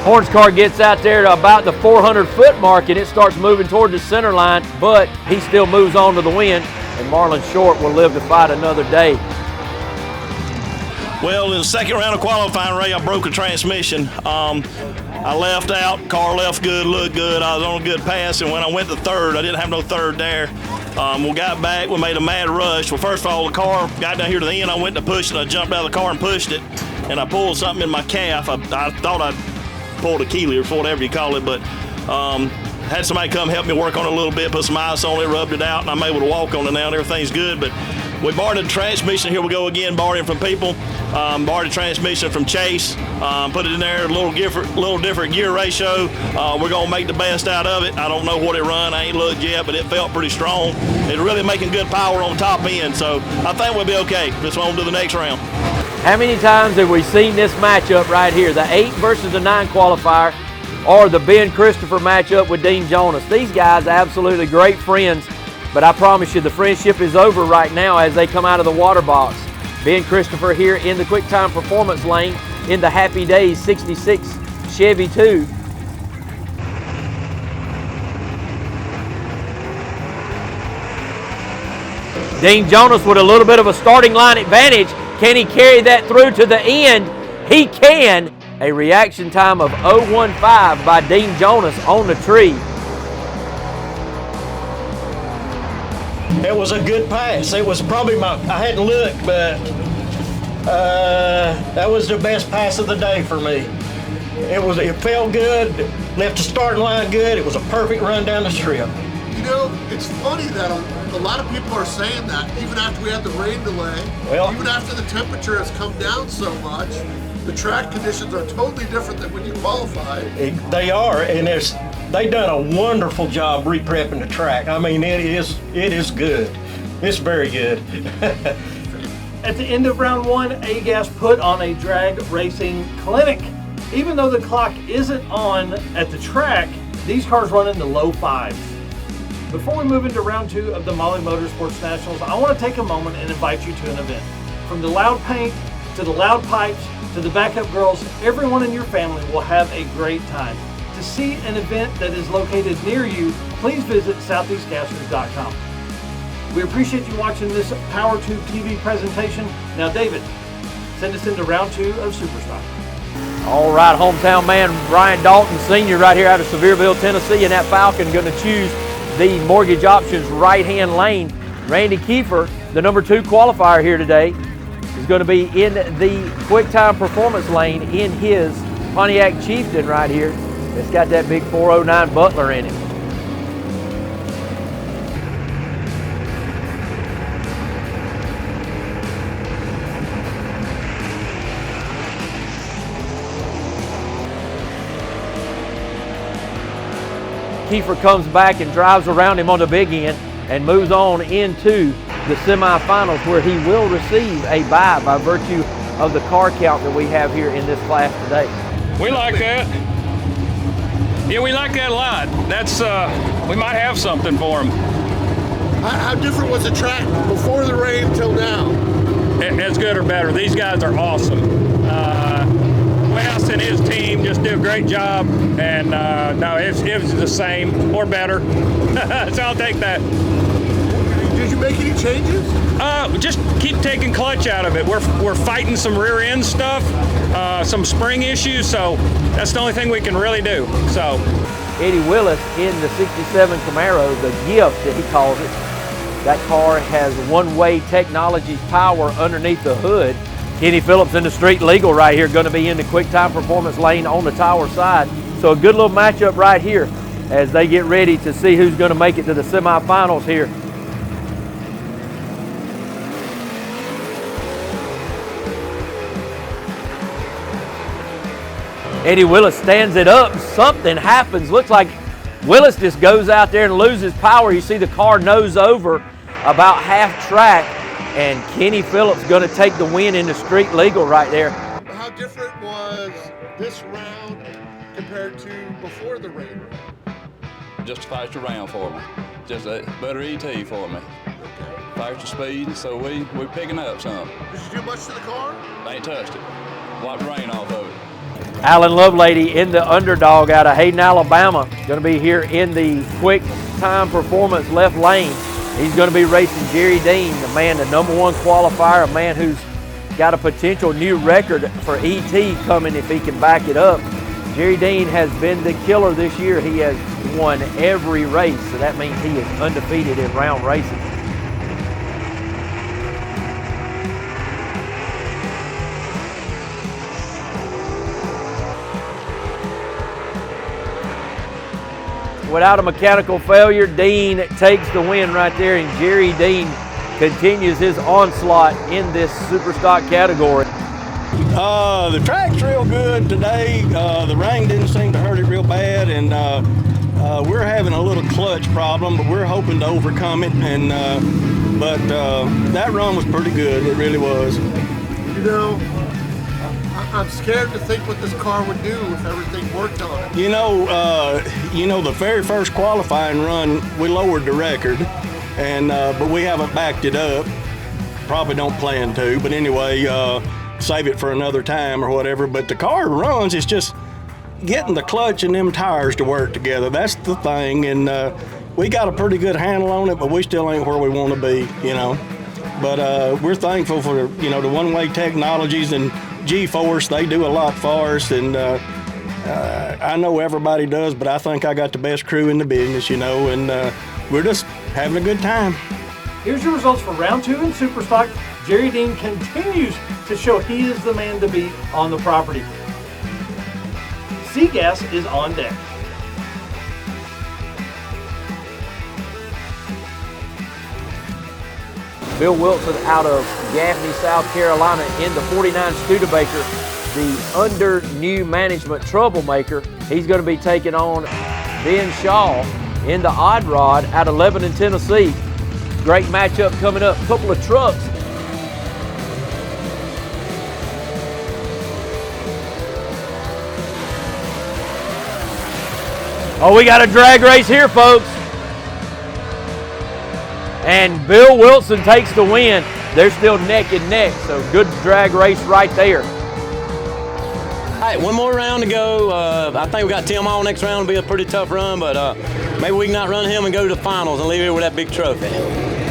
Horn's car gets out there to about the 400-foot mark and it starts moving toward the center line, but he still moves on to the win, and Marlon Short will live to fight another day. Well, in the second round of qualifying, Ray, I broke a transmission. I left out, car left good, looked good. I was on a good pass, and when I went to third, I didn't have no third there. We got back, we made a mad rush. Well, first of all, the car got down here to the end. I went to push it, I jumped out of the car and pushed it, and I pulled something in my calf. I thought I pulled Achilles or whatever you call it, but had somebody come help me work on it a little bit, put some ice on it, rubbed it out, and I'm able to walk on it now, and everything's good. But we borrowed the transmission. Here we go again, borrowing from people. Borrowed the transmission from Chase, put it in there, a little different gear ratio. We're gonna make the best out of it. I don't know what it run, I ain't looked yet, but it felt pretty strong. It's really making good power on top end, so I think we'll be okay. Just on to the next round. How many times have we seen this matchup right here? The 8 versus the 9 qualifier, or the Ben Christopher matchup with Dean Jonas. These guys are absolutely great friends, but I promise you the friendship is over right now as they come out of the water box. Ben Christopher here in the quick time performance lane in the Happy Days 66 Chevy 2. Dean Jonas with a little bit of a starting line advantage. Can he carry that through to the end? He can. A reaction time of 0.15 by Dean Jonas on the tree. was a good pass. It was probably I hadn't looked, but that was the best pass of the day for me. It felt good, left the starting line good. It was a perfect run down the strip. You know, it's funny that a lot of people are saying that even after we had the rain delay, even after the temperature has come down so much, the track conditions are totally different than when you qualified. They are, and they done a wonderful job re-prepping the track. I mean, it is good. It's very good. At the end of round one, A-Gas put on a drag racing clinic. Even though the clock isn't on at the track, these cars run in the low fives. Before we move into round two of the Mahle Motorsports Nationals, I want to take a moment and invite you to an event. From the loud paint, to the loud pipes, to the backup girls, everyone in your family will have a great time. To see an event that is located near you, please visit southeastgassers.com. We appreciate you watching this Power 2 TV presentation. Now, David, send us into round two of Superstock. All right, hometown man Brian Dalton Sr. right here out of Sevierville, Tennessee, and that Falcon going to choose the Mortgage Options right-hand lane. Randy Kiefer, the number 2 qualifier here today, is going to be in the quick-time performance lane in his Pontiac Chieftain right here. It's got that big 409 Butler in it. Kiefer comes back and drives around him on the big end and moves on into the semifinals, where he will receive a bye by virtue of the car count that we have here in this class today. We like that. Yeah, we like that a lot. That's we might have something for him. How different was the track before the rain till now? As good or better. These guys are awesome. Wes and his team just do a great job, and no, it was the same or better. So I'll take that. Did you make any changes? Just keep taking clutch out of it. We're fighting some rear end stuff, some spring issues, so that's the only thing we can really do. So Eddie Willis in the 67 Camaro, the gift that he calls it. That car has one-way technology's power underneath the hood. Kenny Phillips in the street legal right here, going to be in the quick time performance lane on the Tower side. So a good little matchup right here as they get ready to see who's going to make it to the semifinals here. Eddie Willis stands it up. Something happens. Looks like Willis just goes out there and loses power. You see the car nose over about half track. And Kenny Phillips going to take the win in the street legal right there. How different was this round compared to before the rain? Just a faster round for me. Just a better ET for me. Okay. Faster speed, so we're picking up some. Did you do much to the car? They ain't touched it. Wiped rain off of it. Alan Lovelady in the underdog out of Hayden, Alabama. Going to be here in the quick time performance left lane. He's going to be racing Jerry Dean, the man, the number 1 qualifier, a man who's got a potential new record for ET coming if he can back it up. Jerry Dean has been the killer this year. He has won every race, so that means he is undefeated in round racing. Without a mechanical failure, Dean takes the win right there, and Jerry Dean continues his onslaught in this Superstock category. The track's real good today. The rain didn't seem to hurt it real bad, and we're having a little clutch problem, but we're hoping to overcome it. And but that run was pretty good. It really was. You know, I'm scared to think what this car would do if everything worked on it. You know, the very first qualifying run, we lowered the record, and but we haven't backed it up. Probably don't plan to, but anyway, save it for another time or whatever. But the car runs. It's just getting the clutch and them tires to work together. That's the thing, and we got a pretty good handle on it, but we still ain't where we want to be, you know. But we're thankful for, you know, the one-way technologies and G-Force. They do a lot for us, and I know everybody does, but I think I got the best crew in the business, you know, and we're just having a good time. Here's your results for round 2 in Superstock. Jerry Dean continues to show he is the man to beat on the property. Seagas is on deck. Bill Wilson out of Gaffney, South Carolina in the 49 Studebaker, the under new management troublemaker. He's going to be taking on Ben Shaw in the odd rod out of Lebanon, Tennessee. Great matchup coming up. Couple of trucks. Oh, we got a drag race here, folks. And Bill Wilson takes the win. They're still neck and neck, so good drag race right there. All right, one more round to go. I think we got Tim Hall next round. Will be a pretty tough run, but maybe we can not run him and go to the finals and leave here with that big trophy.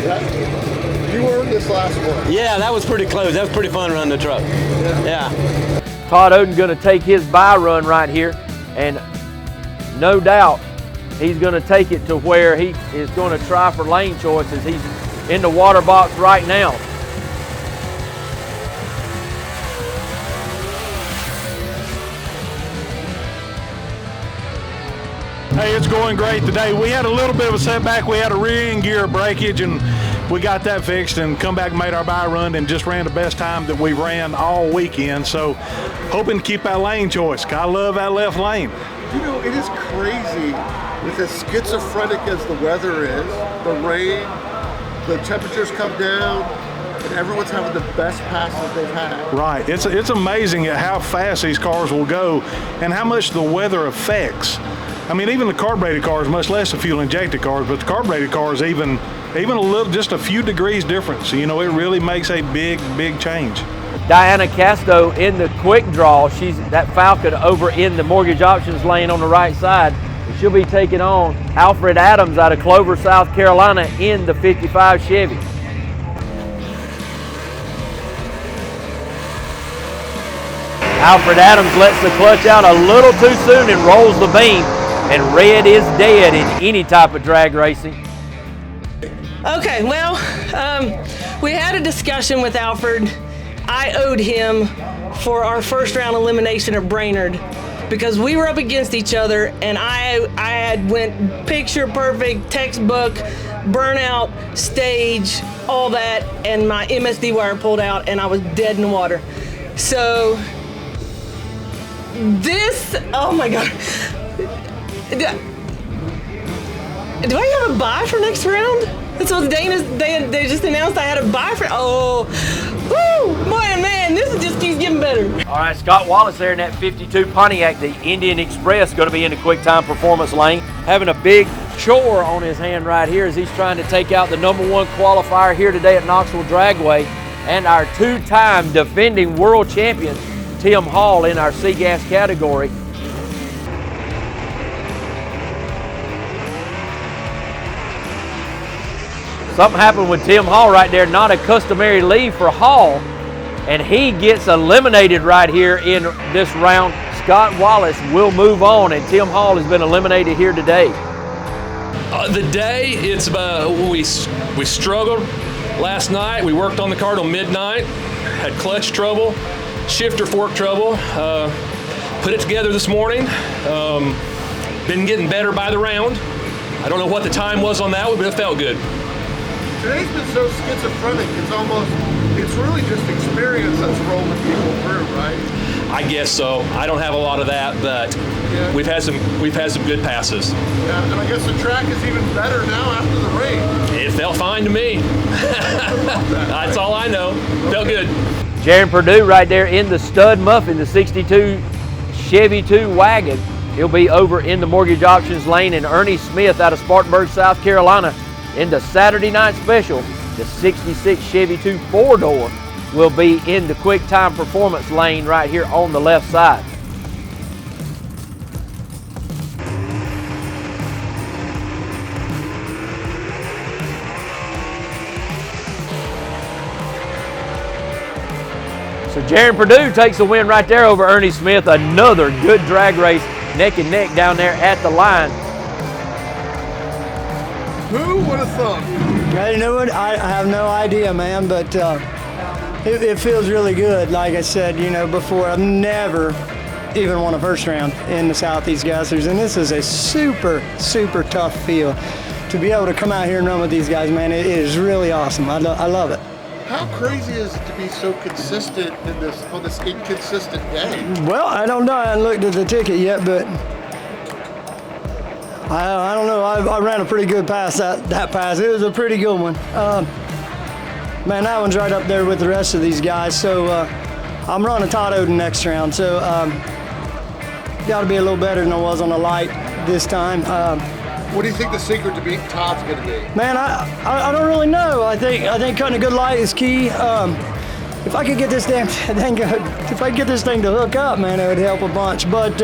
You earned this last one. Yeah, that was pretty close. That was pretty fun running the truck. Yeah. Todd Oden going to take his bye run right here, and no doubt he's going to take it to where he is going to try for lane choices. He's in the water box right now. Hey, it's going great today. We had a little bit of a setback. We had a rear end gear breakage, and we got that fixed and come back and made our bye run and just ran the best time that we ran all weekend. So hoping to keep that lane choice. I love that left lane. You know, it is crazy with as schizophrenic as the weather is, the rain, the temperatures come down, and everyone's having the best passes they've had. Right. It's amazing at how fast these cars will go and how much the weather affects. I mean, even the carbureted cars, much less the fuel injected cars, but the carbureted cars even a little, just a few degrees difference. You know, it really makes a big change. Diana Casto in the quick draw. She's that Falcon over in the mortgage options lane on the right side. She'll be taking on Alfred Adams out of Clover, South Carolina in the 55 Chevy. Alfred Adams lets the clutch out a little too soon and rolls the beam, and red is dead in any type of drag racing. Okay, well, we had a discussion with Alfred. I owed him for our first round elimination at Brainerd because we were up against each other, and I had went picture perfect, textbook, burnout, stage, all that, and my MSD wire pulled out and I was dead in the water. So this, oh my God. Do I have a bye for next round? That's what they just announced I had a bye for, oh, woo, boy and man, this just keeps getting better. All right, Scott Wallace there in that 52 Pontiac, the Indian Express, going to be in the quick time performance lane. Having a big chore on his hand right here as he's trying to take out the #1 qualifier here today at Knoxville Dragway and our two-time defending world champion, Tim Hall, in our C-Gas category. Something happened with Tim Hall right there, not a customary leave for Hall, and he gets eliminated right here in this round. Scott Wallace will move on, and Tim Hall has been eliminated here today. The day, it's we struggled last night. We worked on the car till midnight, had clutch trouble, shifter fork trouble, put it together this morning. Been getting better by the round. I don't know what the time was on that one, but it felt good. Today's been so schizophrenic, it's really just experience that's rolling people through, right? I guess so. I don't have a lot of that, but yeah. we've had some good passes. Yeah, and I guess the track is even better now after the rain. It felt fine to me. That's all I know. Felt good. Jaron Purdue right there in the Stud Muffin, the 62 Chevy 2 wagon. He'll be over in the mortgage options lane, and Ernie Smith out of Spartanburg, South Carolina, in the Saturday night special, the 66 Chevy 2 4-door will be in the quick time performance lane right here on the left side. So Jaron Purdue takes the win right there over Ernie Smith. Another good drag race, neck and neck down there at the line. Who would have thought? Man, you know what? I have no idea, man, but it feels really good. Like I said, before, I've never even won a first round in the Southeast Gassers, and this is a super, super tough field. To be able to come out here and run with these guys, man, it is really awesome. I love it. How crazy is it to be so consistent on this inconsistent day? Well, I don't know. I haven't looked at the ticket yet, but I don't know. I ran a pretty good pass that pass. It was a pretty good one. Man, that one's right up there with the rest of these guys. So I'm running Todd Oden next round. So got to be a little better than I was on the light this time. What do you think the secret to beating Todd's going to be? Man, I don't really know. I think cutting a good light is key. If I could get this thing to hook up, man, it would help a bunch. But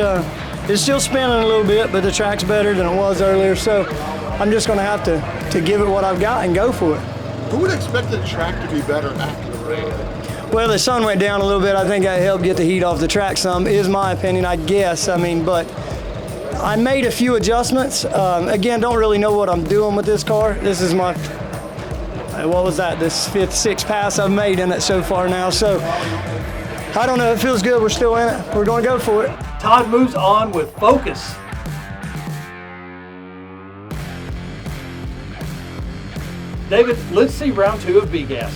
it's still spinning a little bit, but the track's better than it was earlier. So I'm just going to have to give it what I've got and go for it. Who would expect the track to be better after the rain? Well, the sun went down a little bit. I think that helped get the heat off the track some, is my opinion, I guess. But I made a few adjustments. Again, don't really know what I'm doing with this car. This is my, what was that, this fifth, sixth pass I've made in it so far now. So I don't know, it feels good. We're still in it. We're going to go for it. Todd moves on with focus. David, let's see round 2 of B-Gas.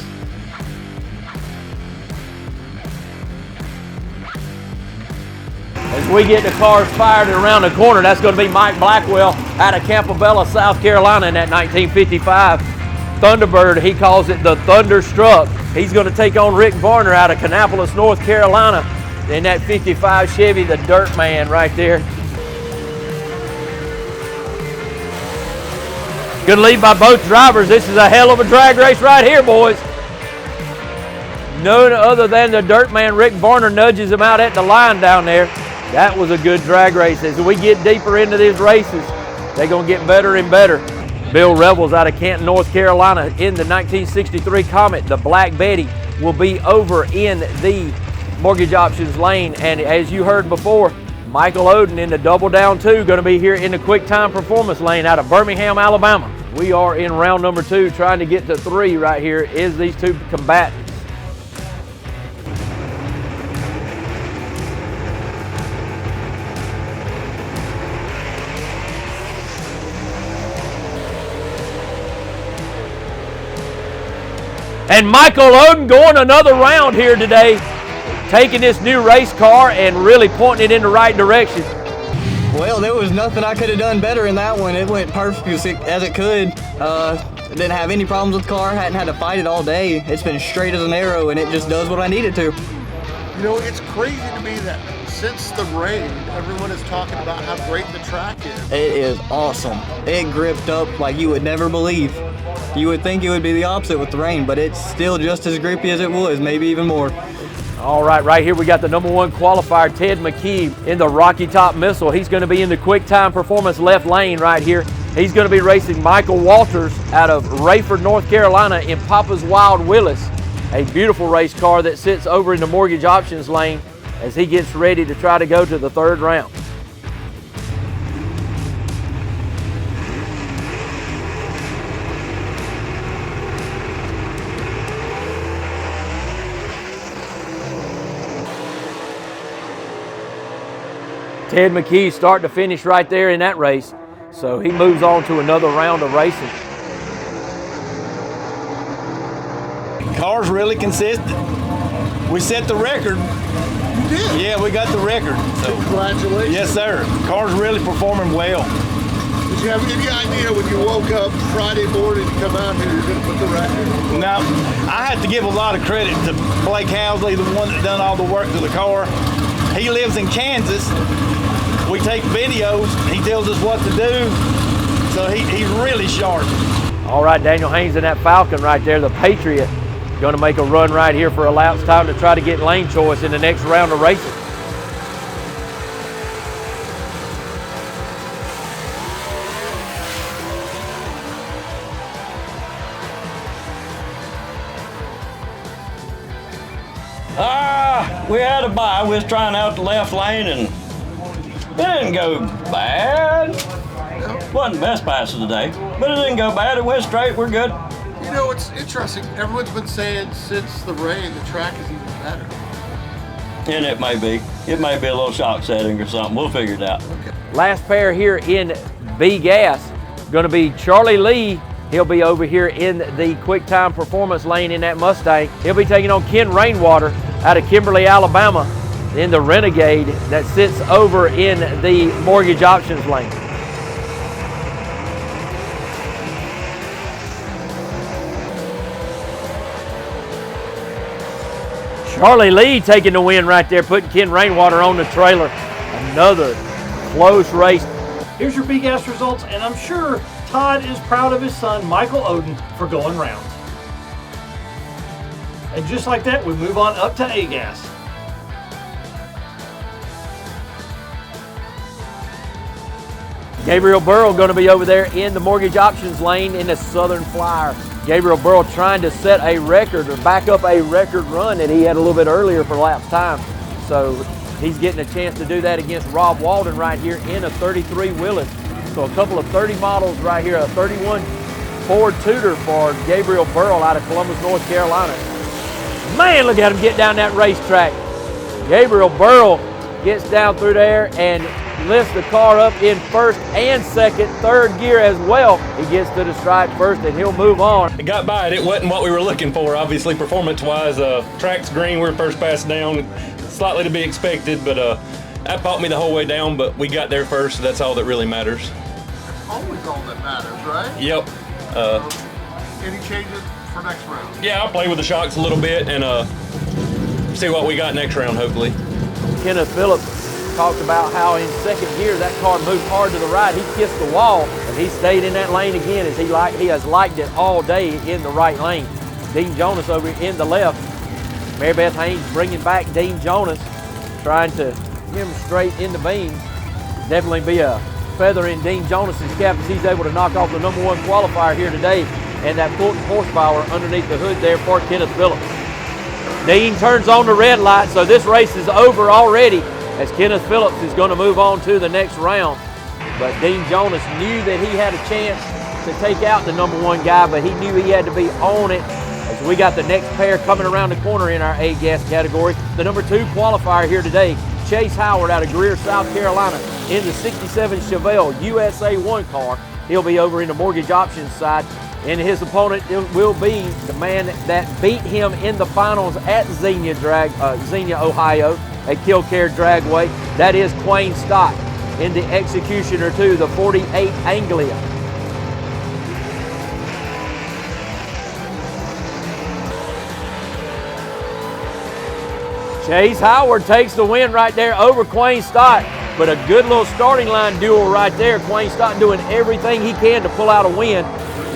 As we get the cars fired around the corner, that's going to be Mike Blackwell out of Campobella, South Carolina in that 1955 Thunderbird. He calls it the Thunderstruck. He's going to take on Rick Varner out of Kannapolis, North Carolina in that 55 Chevy, the Dirt Man right there. Good lead by both drivers. This is a hell of a drag race right here, boys. None other than the Dirt Man, Rick Varner, nudges him out at the line down there. That was a good drag race. As we get deeper into these races, they're going to get better and better. Bill Revels out of Canton, North Carolina in the 1963 Comet. The Black Betty will be over in the mortgage options lane. And as you heard before, Michael Oden in the double down 2 going to be here in the quick time performance lane out of Birmingham, Alabama. We are in round number 2 trying to get to 3 right here is these two combatants. And Michael Oden going another round here today, taking this new race car and really pointing it in the right direction. Well, there was nothing I could have done better in that one. It went perfect as it could. Didn't have any problems with the car, hadn't had to fight it all day. It's been straight as an arrow and it just does what I need it to. You know, it's crazy to me that since the rain, everyone is talking about how great the track is. It is awesome. It gripped up like you would never believe. You would think it would be the opposite with the rain, but it's still just as grippy as it was, maybe even more. All right here we got the number 1 qualifier, Ted McKee, in the Rocky Top Missile. He's going to be in the quick time performance left lane right here. He's going to be racing Michael Walters out of Rayford, North Carolina in Papa's Wild Willis. A beautiful race car that sits over in the mortgage options lane as he gets ready to try to go to the 3rd round. Ted McKee starting to finish right there in that race, so he moves on to another round of racing. Car's really consistent. We set the record. You did? Yeah, we got the record. So. Congratulations. Yes, sir. Car's really performing well. Did you have any idea when you woke up Friday morning to come out here you're going to put the record? No, I have to give a lot of credit to Blake Housley, the one that done all the work to the car. He lives in Kansas. We take videos. He tells us what to do. So he's really sharp. All right, Daniel Haynes in that Falcon right there, the Patriot, going to make a run right here for a lapse time to try to get lane choice in the next round of racing. We had a bye. We was trying out the left lane and it didn't go bad. Wasn't the best passes today, but it didn't go bad. It went straight. We're good. You know, it's interesting. Everyone's been saying since the rain, the track is even better. And it may be. It may be a little shock setting or something. We'll figure it out. Okay. Last pair here in B gas, going to be Charlie Lee. He'll be over here in the quick time performance lane in that Mustang. He'll be taking on Ken Rainwater out of Kimberly, Alabama in the Renegade that sits over in the mortgage options lane. Charlie Lee taking the win right there, putting Ken Rainwater on the trailer. Another close race. Here's your B-Gas results, and I'm sure Todd is proud of his son, Michael Oden, for going rounds. And just like that, we move on up to A-Gas. Gabriel Burrow going to be over there in the mortgage options lane in the Southern Flyer. Gabriel Burrow trying to set a record or back up a record run that he had a little bit earlier for lapse time. So he's getting a chance to do that against Rob Walden right here in a 33 Willys. So a couple of 30 models right here, a 31 Ford Tudor for Gabriel Burrow out of Columbus, North Carolina. Man, look at him get down that racetrack. Gabriel Burrow gets down through there and lifts the car up in first and second, third gear as well. He gets to the stripe first and he'll move on. It got by it. It wasn't what we were looking for, obviously, performance-wise. Track's green, we're first pass down. Slightly to be expected, but that fought me the whole way down, but we got there first, so that's all that really matters. That's always all that matters, right? Yep. Any changes for next round? Yeah, I'll play with the shocks a little bit and see what we got next round, hopefully. Kenneth Phillips talked about how in second gear that car moved hard to the right. He kissed the wall, and he stayed in that lane again as he has liked it all day in the right lane. Dean Jonas over in the left. Mary Beth Haynes bringing back Dean Jonas, trying to get him straight in the beams. Definitely be a feather in Dean Jonas's cap as he's able to knock off the #1 qualifier here today, and that Fulton horsepower underneath the hood there for Kenneth Phillips. Dean turns on the red light, so this race is over already, as Kenneth Phillips is going to move on to the next round. But Dean Jonas knew that he had a chance to take out the #1 guy, but he knew he had to be on it. As we got the next pair coming around the corner in our A-Gas category. The #2 qualifier here today, Chase Howard out of Greer, South Carolina in the 67 Chevelle USA 1 car. He'll be over in the mortgage options side. And his opponent will be the man that beat him in the finals at Xenia, Ohio, at Killcare Dragway. That is Quayne Stott in the Executioner 2, the 48 Anglia. Chase Howard takes the win right there over Quayne Stott, but a good little starting line duel right there. Quayne Stott doing everything he can to pull out a win.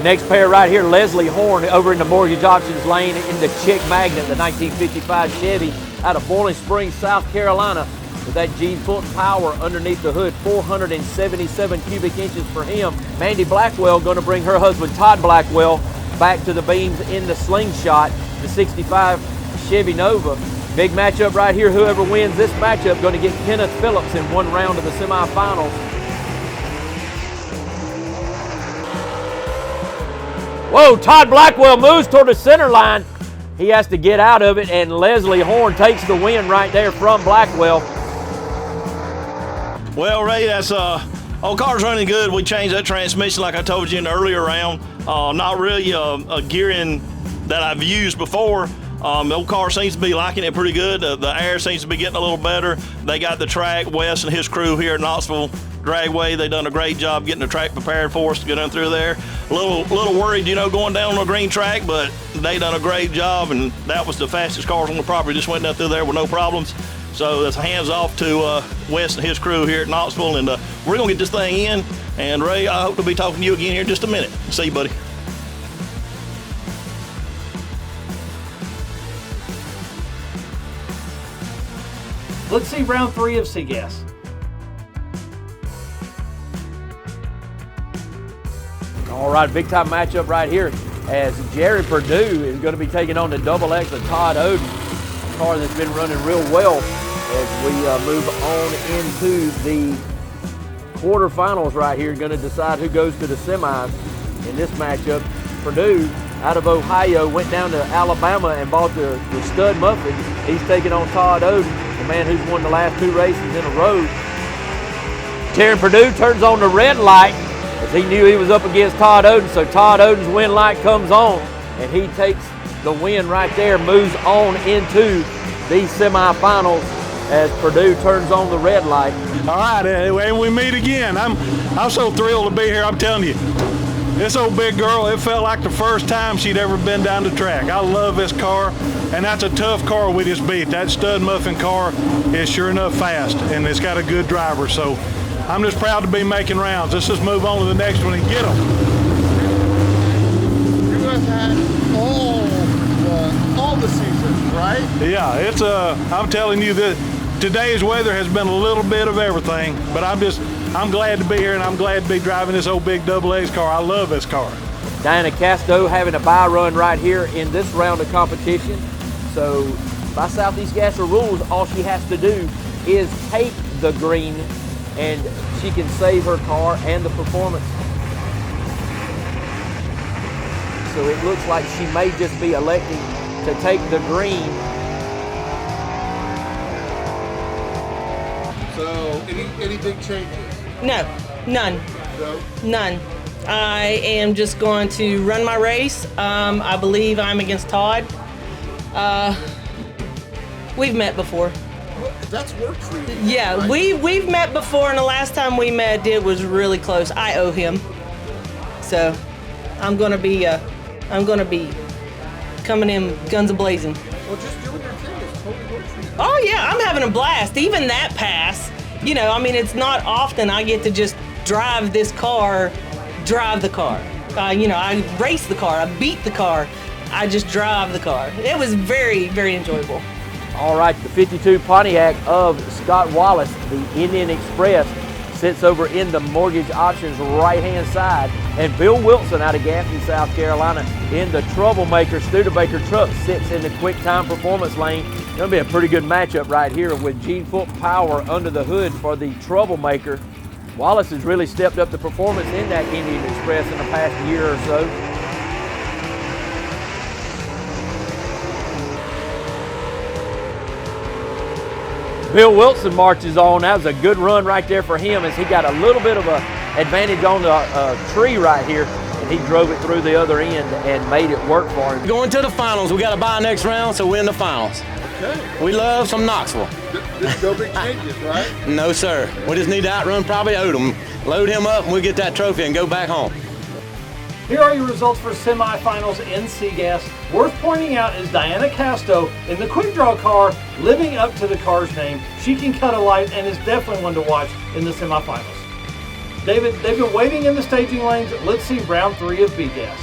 Next pair right here, Leslie Horn over in the mortgage options lane in the Chick Magnet, the 1955 Chevy out of Boiling Springs, South Carolina, with that Gene Fulton power underneath the hood, 477 cubic inches for him. Mandy Blackwell going to bring her husband Todd Blackwell back to the beams in the Slingshot, the 65 Chevy Nova. Big matchup right here. Whoever wins this matchup going to get Kenneth Phillips in one round of the semifinals. Whoa, Todd Blackwell moves toward the center line. He has to get out of it, and Leslie Horn takes the win right there from Blackwell. Well, Ray, that's old car's running good. We changed that transmission like I told you in the earlier round. Not really a gearing that I've used before. The old car seems to be liking it pretty good. The air seems to be getting a little better. They got the track, Wes and his crew here at Knoxville Dragway. They done a great job getting the track prepared for us to get in through there. A little worried, going down on a green track, but they done a great job, and that was the fastest cars on the property. Just went down through there with no problems. So that's hands off to Wes and his crew here at Knoxville, and we're gonna get this thing in. And Ray, I hope to be talking to you again here in just a minute. See you, buddy. Let's see round 3 of C-Gas. All right, big time matchup right here as Jerry Perdue is going to be taking on the Double X of Todd Oden, a car that's been running real well as we move on into the quarterfinals right here. Going to decide who goes to the semis in this matchup. Perdue out of Ohio, went down to Alabama and bought the stud muffin. He's taking on Todd Oden, the man who's won the last 2 races in a row. Terry Purdue turns on the red light as he knew he was up against Todd Oden, so Todd Oden's win light comes on and he takes the win right there, moves on into these semifinals as Purdue turns on the red light. All right, and we meet again. I'm so thrilled to be here. I'm telling you, this old big girl, it felt like the first time she'd ever been down the track. I love this car, and that's a tough car we just beat. That stud muffin car is sure enough fast, and it's got a good driver. So I'm just proud to be making rounds. Let's just move on to the next one and get them. You guys had all the seasons, right? Yeah, it's I'm telling you that today's weather has been a little bit of everything, but I'm glad to be here, and I'm glad to be driving this old big Double A's car. I love this car. Diana Casto having a bye run right here in this round of competition. So by Southeast Gasser rules, all she has to do is take the green and she can save her car and the performance. So it looks like she may just be electing to take the green. So any big changes? No, none. No? None. I am just going to run my race. I believe I'm against Todd. We've met before. That's worked for you. Yeah, right? we've met before, and the last time we met, it was really close. I owe him. So I'm gonna be coming in guns a-blazing. Well, just doing your thing is totally works for you. Oh yeah, I'm having a blast. Even that pass, you know, I mean, it's not often I get to just drive this car, drive the car. You know, I race the car, I beat the car, I just drive the car. It was very, very enjoyable. All right, the 52 Pontiac of Scott Wallace, the Indian Express, sits over in the mortgage options right-hand side. And Bill Wilson out of Gaffney, South Carolina, in the Troublemaker Studebaker truck, sits in the quick time performance lane. Gonna be a pretty good matchup right here with Gene Fulton power under the hood for the Troublemaker. Wallace has really stepped up the performance in that Indian Express in the past year or so. Bill Wilson marches on. That was a good run right there for him as he got a little bit of an advantage on the tree right here, and he drove it through the other end and made it work for him. Going to the finals. We got to buy next round, so we're in the finals. Okay. We love some Knoxville. There's no big changes, right? No, sir. We just need to outrun probably Odom. Load him up, and we'll get that trophy and go back home. Here are your results for semifinals in CGAS. Worth pointing out is Diana Casto in the quick draw car, living up to the car's name. She can cut a light and is definitely one to watch in the semifinals. David, they've been waiting in the staging lanes. Let's see round 3 of BGAS.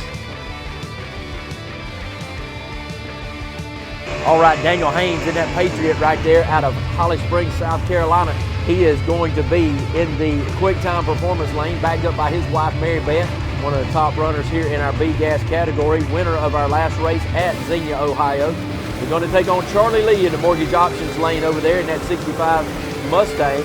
All right, Daniel Haynes in that Patriot right there out of Holly Springs, South Carolina. He is going to be in the quick time performance lane, backed up by his wife, Mary Beth, one of the top runners here in our B-Gas category, winner of our last race at Xenia, Ohio. We're going to take on Charlie Lee in the mortgage options lane over there in that 65 Mustang.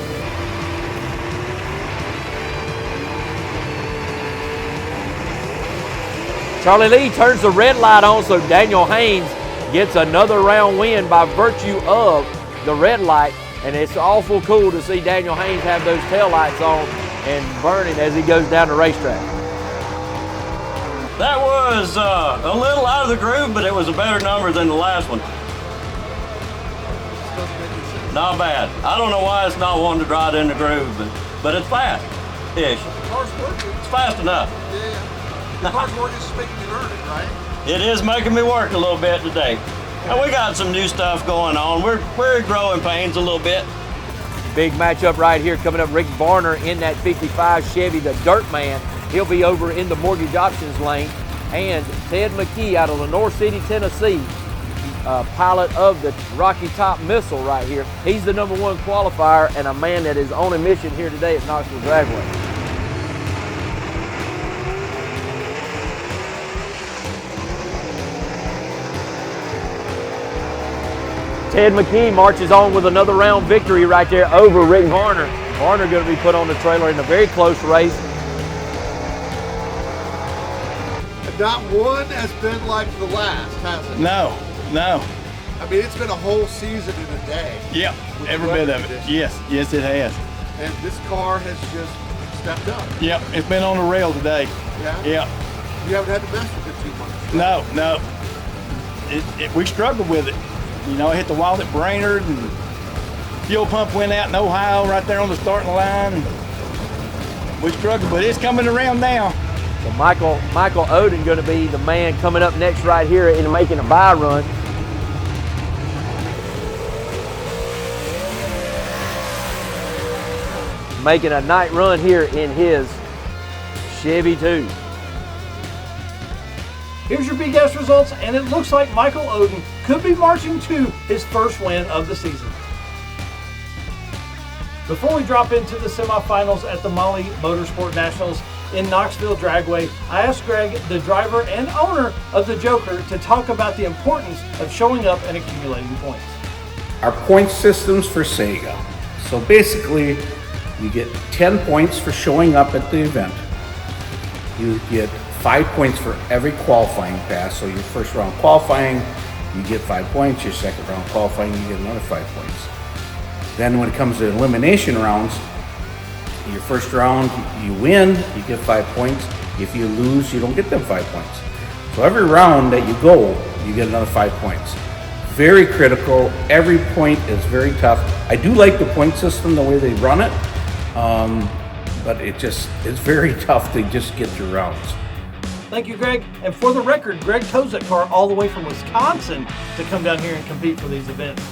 Charlie Lee turns the red light on, so Daniel Haynes gets another round win by virtue of the red light. And it's awful cool to see Daniel Haynes have those taillights on and burning as he goes down the racetrack. That was a little out of the groove, but it was a better number than the last one. Not bad. I don't know why it's not one to drive in the groove, but it's fast-ish. The car's working. It's fast enough. Yeah. The car's working is making you earn it, right? It is making me work a little bit today. And we got some new stuff going on. We're growing pains a little bit. Big matchup right here coming up. Rick Varner in that 55 Chevy, the Dirt Man. He'll be over in the mortgage options lane. And Ted McKee out of Lenore City, Tennessee, pilot of the Rocky Top Missile right here. He's the #1 qualifier and a man that is on a mission here today at Knoxville Dragway. Ted McKee marches on with another round victory right there over Rick Varner. Varner going to be put on the trailer in a very close race. And not one has been like the last, has it? No. I mean, it's been a whole season in a day. Yep, with every the bit weather of it. conditions. Yes, it has. And this car has just stepped up. Yep, it's been on the rail today. Yeah? Yep. You haven't had to mess with it too much. No. We struggled with it. You know, I hit the wall at Brainerd, and fuel pump went out in Ohio right there on the starting line. We struggled, but it's coming around now. So Michael Oden going to be the man coming up next right here in making a bye run. Making a night run here in his Chevy 2. Here's your BGAS results, and it looks like Michael Oden could be marching to his first win of the season. Before we drop into the semifinals at the Molly Motorsport Nationals in Knoxville Dragway, I asked Greg, the driver and owner of the Joker, to talk about the importance of showing up and accumulating points. Our point systems for Sega. So basically, you get 10 points for showing up at the event. You get 5 points for every qualifying pass. So your first round qualifying, you get 5 points. Your second round qualifying, you get another 5 points. Then when it comes to elimination rounds, your first round, you win, you get 5 points. If you lose, you don't get them 5 points. So every round that you go, you get another 5 points. Very critical. Every point is very tough. I do like the point system, the way they run it. But it's very tough to just get through rounds. Thank you, Greg. And for the record, Greg tows that car all the way from Wisconsin to come down here and compete for these events.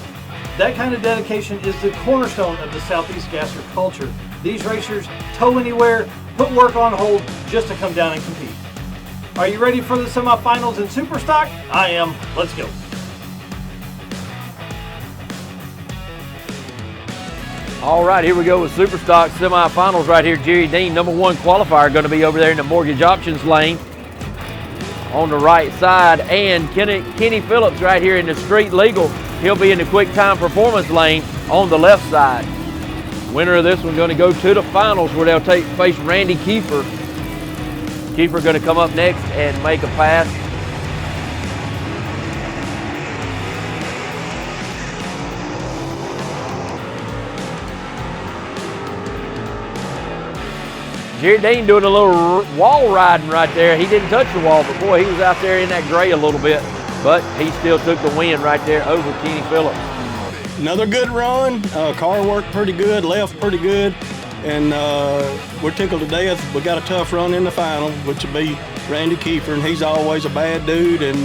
That kind of dedication is the cornerstone of the Southeast Gasser culture. These racers tow anywhere, put work on hold just to come down and compete. Are you ready for the semifinals in Superstock? I am. Let's go. All right, here we go with Superstock semifinals right here. Jerry Dean, number 1 qualifier, going to be over there in the mortgage options lane on the right side. And Kenny Phillips right here in the street legal. He'll be in the quick time performance lane on the left side. Winner of this one going to go to the finals where they'll face Randy Kiefer. Kiefer going to come up next and make a pass. Jerry Dean doing a little wall riding right there. He didn't touch the wall, but boy, he was out there in that gray a little bit. But he still took the win right there over Kenny Phillips. Another good run. Car worked pretty good, left pretty good. And we're tickled to death. We got a tough run in the final, which will be Randy Kiefer, and he's always a bad dude. And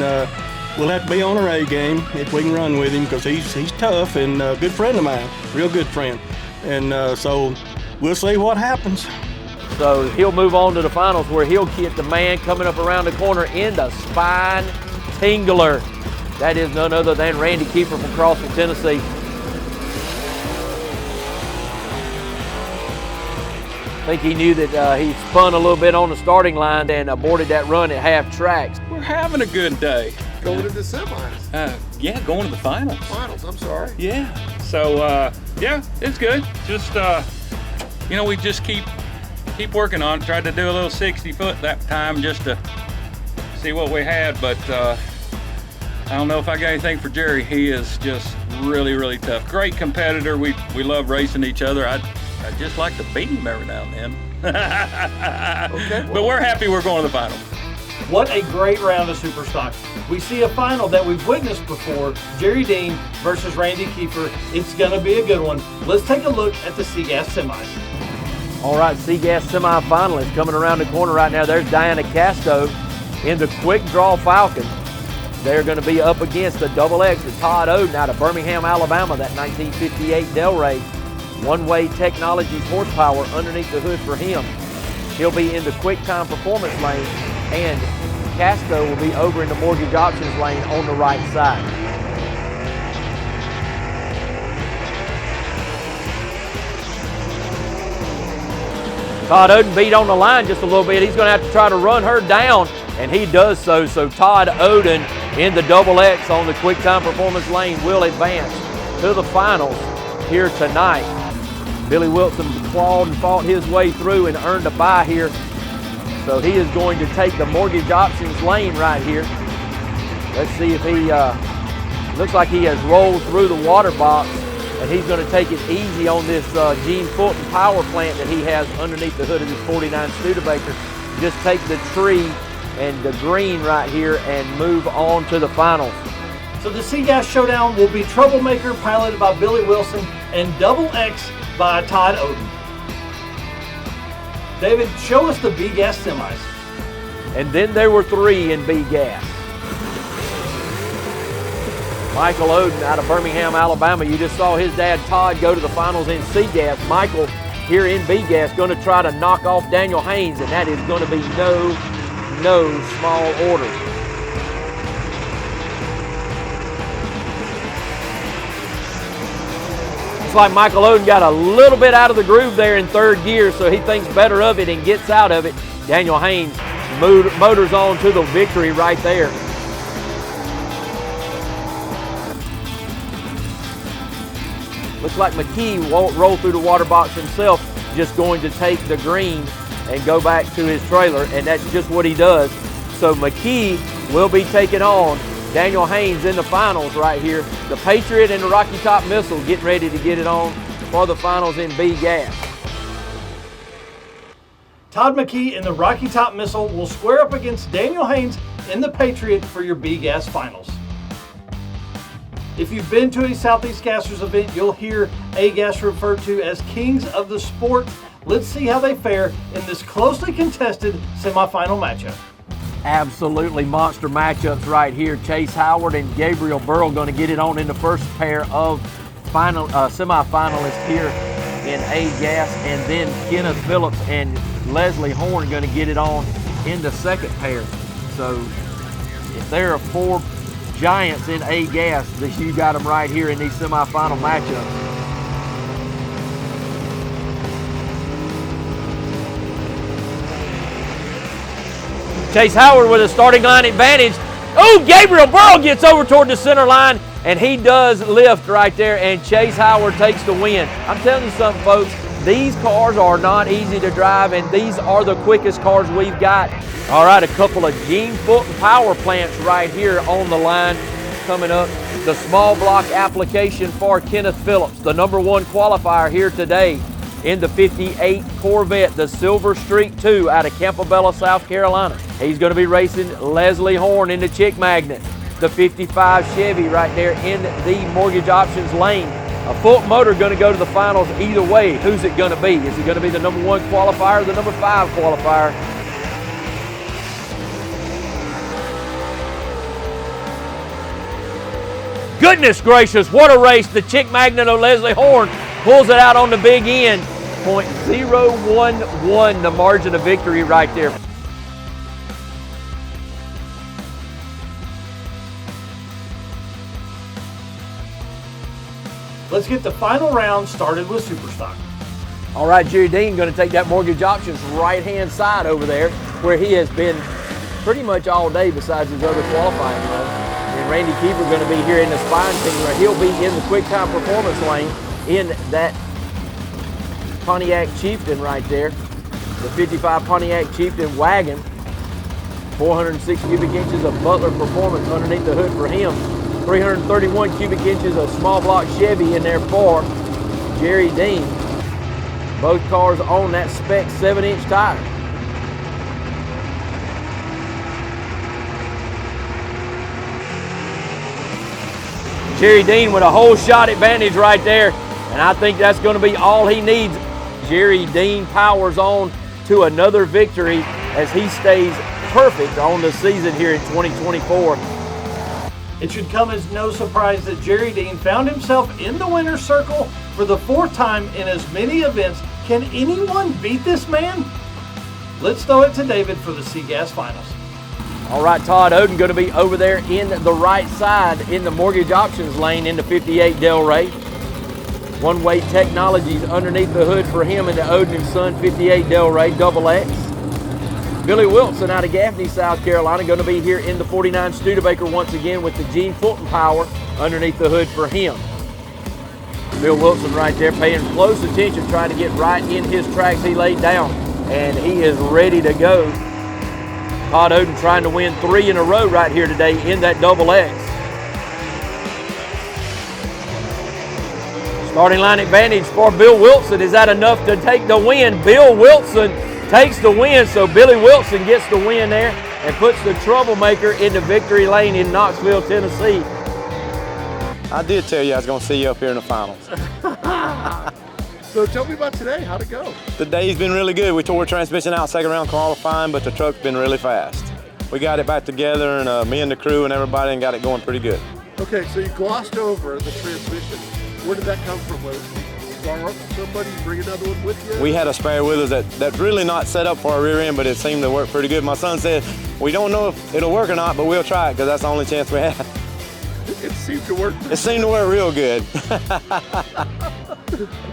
we'll have to be on our A game if we can run with him, because he's tough and a good friend of mine, real good friend. And so we'll see what happens. So he'll move on to the finals where he'll get the man coming up around the corner in the spine tingler. That is none other than Randy Kiefer from Crossville, Tennessee. I think he knew that he spun a little bit on the starting line and aborted that run at half tracks. We're having a good day. Going to the semis. Yeah, going to the finals. Finals, I'm sorry. Yeah. So, yeah, it's good. Just, we just keep working on it. Tried to do a little 60 foot that time just to see what we had, but I don't know if I got anything for Jerry. He is just really, really tough. Great competitor. We love racing each other. I just like to beat him every now and then. Okay, well, but we're happy we're going to the final. What a great round of Superstock. We see a final that we've witnessed before, Jerry Dean versus Randy Kiefer. It's going to be a good one. Let's take a look at the CGAS semis. All right, CGAS semifinalists coming around the corner right now. There's Diana Casto in the quick draw Falcon. They're going to be up against the Double X of Todd Oden out of Birmingham, Alabama, that 1958 Delray. One-way technology horsepower underneath the hood for him. He'll be in the quick time performance lane, and Casto will be over in the mortgage options lane on the right side. Todd Oden beat on the line just a little bit. He's going to have to try to run her down, and he does so. So Todd Oden in the Double X on the quick time performance lane will advance to the finals here tonight. Billy Wilson clawed and fought his way through and earned a bye here So he is going to take the mortgage options lane right here. Let's see if he, looks like he has rolled through the water box, and he's going to take it easy on this Gene Fulton power plant that he has underneath the hood of this 49 Studebaker. Just take the tree and the green right here and move on to the finals. So the C-Gas Showdown will be Troublemaker, piloted by Billy Wilson, and Double X by Todd Oden. David, show us the B-Gas semis. And then there were 3 in B-Gas. Michael Oden out of Birmingham, Alabama. You just saw his dad, Todd, go to the finals in C-Gas. Michael here in B-Gas going to try to knock off Daniel Haynes, and that is going to be no small order. Looks like Michael Oden got a little bit out of the groove there in 3rd gear, so he thinks better of it and gets out of it. Daniel Haynes motors on to the victory right there. Looks like McKee won't roll through the water box himself, just going to take the green and go back to his trailer, and that's just what he does. So McKee will be taking on Daniel Haynes in the finals right here. The Patriot and the Rocky Top Missile getting ready to get it on for the finals in B-Gas. Todd McKee in the Rocky Top Missile will square up against Daniel Haynes in the Patriot for your B-Gas finals. If you've been to a Southeast Gassers event, you'll hear A-Gas referred to as kings of the sport. Let's see how they fare in this closely contested semifinal matchup. Absolutely monster matchups right here. Chase Howard and Gabriel Burrow going to get it on in the first pair of semifinalists here in A-Gas, and then Kenneth Phillips and Leslie Horn going to get it on in the second pair. So if there are 4 giants in A-Gas, you got them right here in these semifinal matchups. Chase Howard with a starting line advantage. Oh, Gabriel Burrow gets over toward the center line, and he does lift right there, and Chase Howard takes the win. I'm telling you something, folks, these cars are not easy to drive, and these are the quickest cars we've got. All right, a couple of Gene Fulton power plants right here on the line coming up. The small block application for Kenneth Phillips, the #1 qualifier here today in the 58 Corvette, the Silver Streak 2 out of Campobello, South Carolina. He's going to be racing Leslie Horn in the Chick Magnet. The 55 Chevy right there in the mortgage options lane. A Fulton motor going to go to the finals either way. Who's it going to be? Is it going to be the #1 qualifier or the #5 qualifier? Goodness gracious, what a race. The Chick Magnet of Leslie Horn pulls it out on the big end. .011, the margin of victory right there. Let's get the final round started with Superstock. All right, Jerry Dean going to take that mortgage options right-hand side over there where he has been pretty much all day besides his other qualifying run. And Randy Keefer going to be here in the spine team where he'll be in the quick time performance lane in that Pontiac Chieftain right there. The 55 Pontiac Chieftain wagon. 406 cubic inches of Butler performance underneath the hood for him. 331 cubic inches of small block Chevy in there for Jerry Dean. Both cars on that spec 7-inch tire. Jerry Dean with a whole shot advantage right there, and I think that's going to be all he needs. Jerry Dean powers on to another victory as he stays perfect on the season here in 2024. It should come as no surprise that Jerry Dean found himself in the winner's circle for the 4th time in as many events. Can anyone beat this man? Let's throw it to David for the C-Gas Finals. All right, Todd Oden going to be over there in the right side in the mortgage options lane in the 58 Delray. One Weight Technologies underneath the hood for him in the Oden & Son 58 Delray Double X. Billy Wilson out of Gaffney, South Carolina, going to be here in the 49 Studebaker once again with the Gene Fulton power underneath the hood for him. Bill Wilson right there paying close attention, trying to get right in his tracks he laid down, and he is ready to go Todd Oden trying to win 3 in a row right here today in that double X. Starting line advantage for Bill Wilson. Is that enough to take the win? Bill Wilson takes the win, so Billy Wilson gets the win there and puts the troublemaker into victory lane in Knoxville, Tennessee. I did tell you I was going to see you up here in the finals. So tell me about today. How'd it go? The day's been really good. We tore transmission out second round qualifying, but the truck's been really fast. We got it back together, and me and the crew and everybody and got it going pretty good. Okay, so you glossed over the transmission. Where did that come from? Was you borrow somebody, bring another one with you? We had a spare with us that's really not set up for a rear end, but it seemed to work pretty good. My son said, we don't know if it'll work or not, but we'll try it because that's the only chance we have. It seemed to work. It seemed to work real good.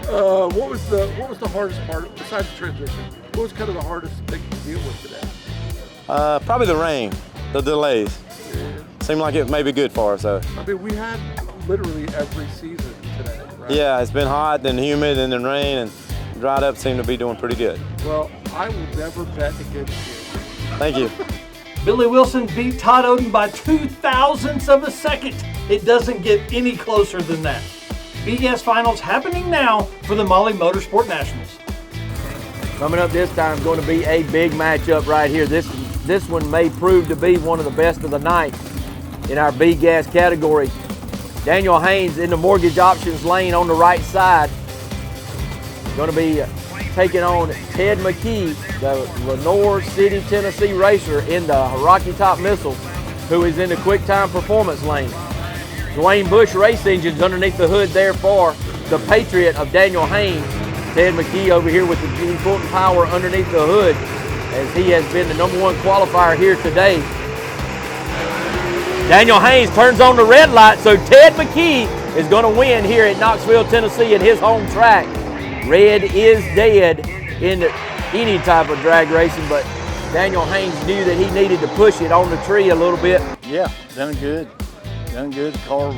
What was the hardest part besides the transmission? What was kind of the hardest thing to deal with today? Probably the rain, the delays. Yeah. Seemed like it may be good for us. So. I mean, we had literally every season today, right? Yeah, it's been hot and humid and then rain and dried up. Seemed to be doing pretty good. Well, I will never bet against you. Thank you. Billy Wilson beat Todd Oden by 0.02 of a second. It doesn't get any closer than that. BGAS Finals happening now for the Mahle Motorsport Nationals. Coming up this time is going to be a big matchup right here. This one may prove to be one of the best of the night in our BGAS category. Daniel Haynes in the mortgage options lane on the right side. Going to be taking on Ted McKee, the Lenore City, Tennessee racer in the Rocky Top Missile, who is in the quick time performance lane. Dwayne Bush Race Engines underneath the hood there for the Patriot of Daniel Haynes. Ted McKee over here with the Gene Fulton Power underneath the hood, as he has been the #1 qualifier here today. Daniel Haynes turns on the red light, so Ted McKee is going to win here at Knoxville, Tennessee at his home track. Red is dead in any type of drag racing, but Daniel Haynes knew that he needed to push it on the tree a little bit. Yeah, done good. Done good. The car,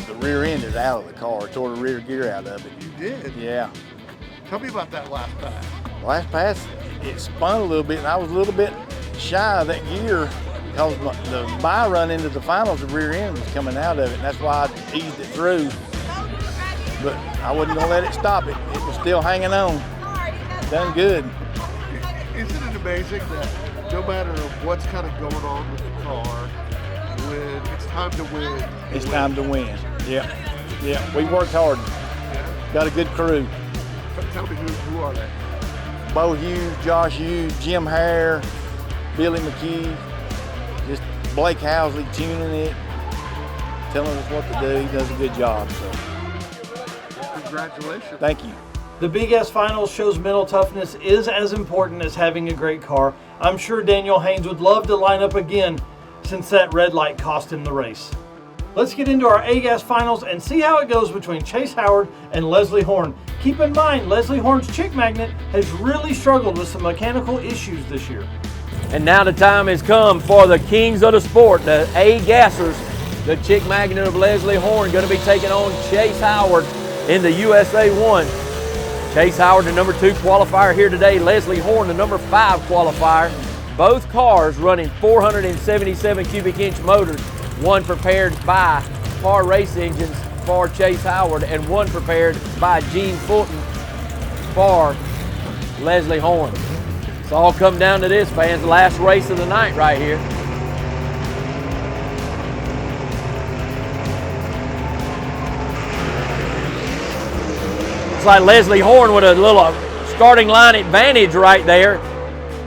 the rear end is out of the car. Tore the rear gear out of it. You did? Yeah. Tell me about that last pass. Last pass, it spun a little bit, and I was a little bit shy of that gear because the by run into the finals, the rear end was coming out of it, and that's why I eased it through. But I wasn't going to let it stop it. It was still hanging on. Done good. Isn't it amazing that no matter what's kind of going on with the car, when it's time to win, it's time to win. Yeah. Yeah. We worked hard. Got a good crew. Tell me who are they? Bo Hughes, Josh Hughes, Jim Hare, Billy McKee, just Blake Housley tuning it, telling us what to do. He does a good job. So. Congratulations. Thank you. The BGAS Finals shows mental toughness is as important as having a great car. I'm sure Daniel Haynes would love to line up again since that red light cost him the race. Let's get into our A-Gas Finals and see how it goes between Chase Howard and Leslie Horn. Keep in mind, Leslie Horn's chick magnet has really struggled with some mechanical issues this year. And now the time has come for the kings of the sport, the A-Gassers. The chick magnet of Leslie Horn going to be taking on Chase Howard in the USA 1. Chase Howard, the #2 qualifier here today. Leslie Horn, the #5 qualifier. Both cars running 477 cubic inch motors, one prepared by Par Race Engines for Chase Howard and one prepared by Gene Fulton for Leslie Horn. It's all come down to this, fans. Last race of the night right here. It's like Leslie Horn with a little starting line advantage right there.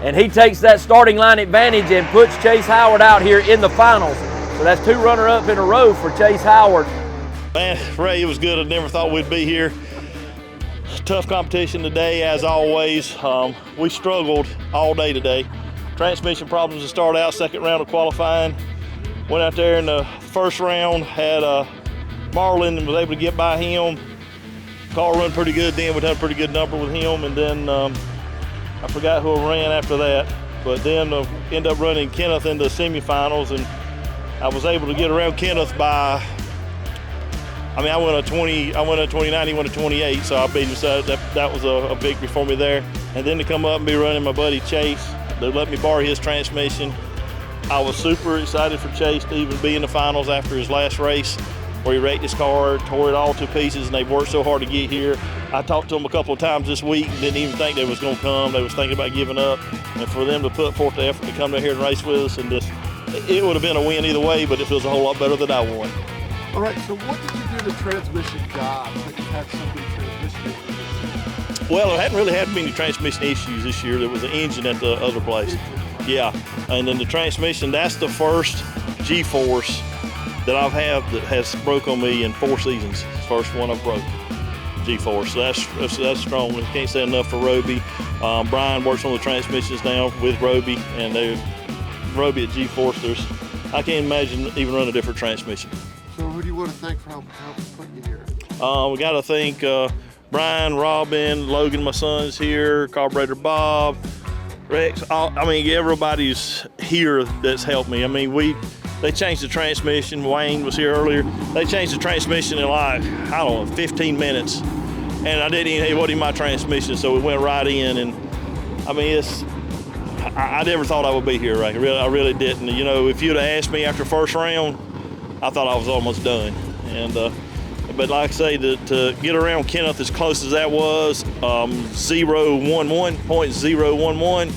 And he takes that starting line advantage and puts Chase Howard out here in the finals. So that's 2 runner-up in a row for Chase Howard. Man, Ray, it was good. I never thought we'd be here. Tough competition today, as always. We struggled all day today. Transmission problems to start out, second round of qualifying. Went out there in the first round, had Marlin and was able to get by him. Car run pretty good then. We done a pretty good number with him, and then I forgot who ran after that, but then ended up running Kenneth in the semifinals, and I was able to get around Kenneth by, I went a 29, he went a 28, so I beat him, so that was a victory for me there. And then to come up and be running my buddy Chase They let me borrow his transmission. I was super excited for Chase to even be in the finals after his last race, where he wrecked his car, tore it all to pieces, and they worked so hard to get here. I talked to them a couple of times this week, didn't even think they was going to come. They was thinking about giving up, and for them to put forth the effort to come down here and race with us, and just, it would have been a win either way, but it feels a whole lot better than I won. All right, so what did you do to transmission job that you had so many transmission issues? Well, I hadn't really had many transmission issues this year. There was an engine at the other place. Yeah, and then the transmission, that's the first G-force that I've had that has broke on me in 4 seasons. It's the first one I've broke, G-force. So that's strong. I can't say enough for Roby. Brian works on the transmissions now with Roby, and Roby at G-force, I can't imagine even running a different transmission. So who do you want to thank for helping put you here? We got to thank Brian, Robin, Logan, my son's here, Carburetor Bob, Rex. I mean, everybody's here that's helped me. I mean, they changed the transmission. Wayne was here earlier. They changed the transmission in like, I don't know, 15 minutes. And I didn't even have what in my transmission, so it went right in. And I mean, I never thought I would be here, right? I really didn't. You know, if you'd have asked me after first round, I thought I was almost done. And but like I say, to get around Kenneth as close as that was, 0.011,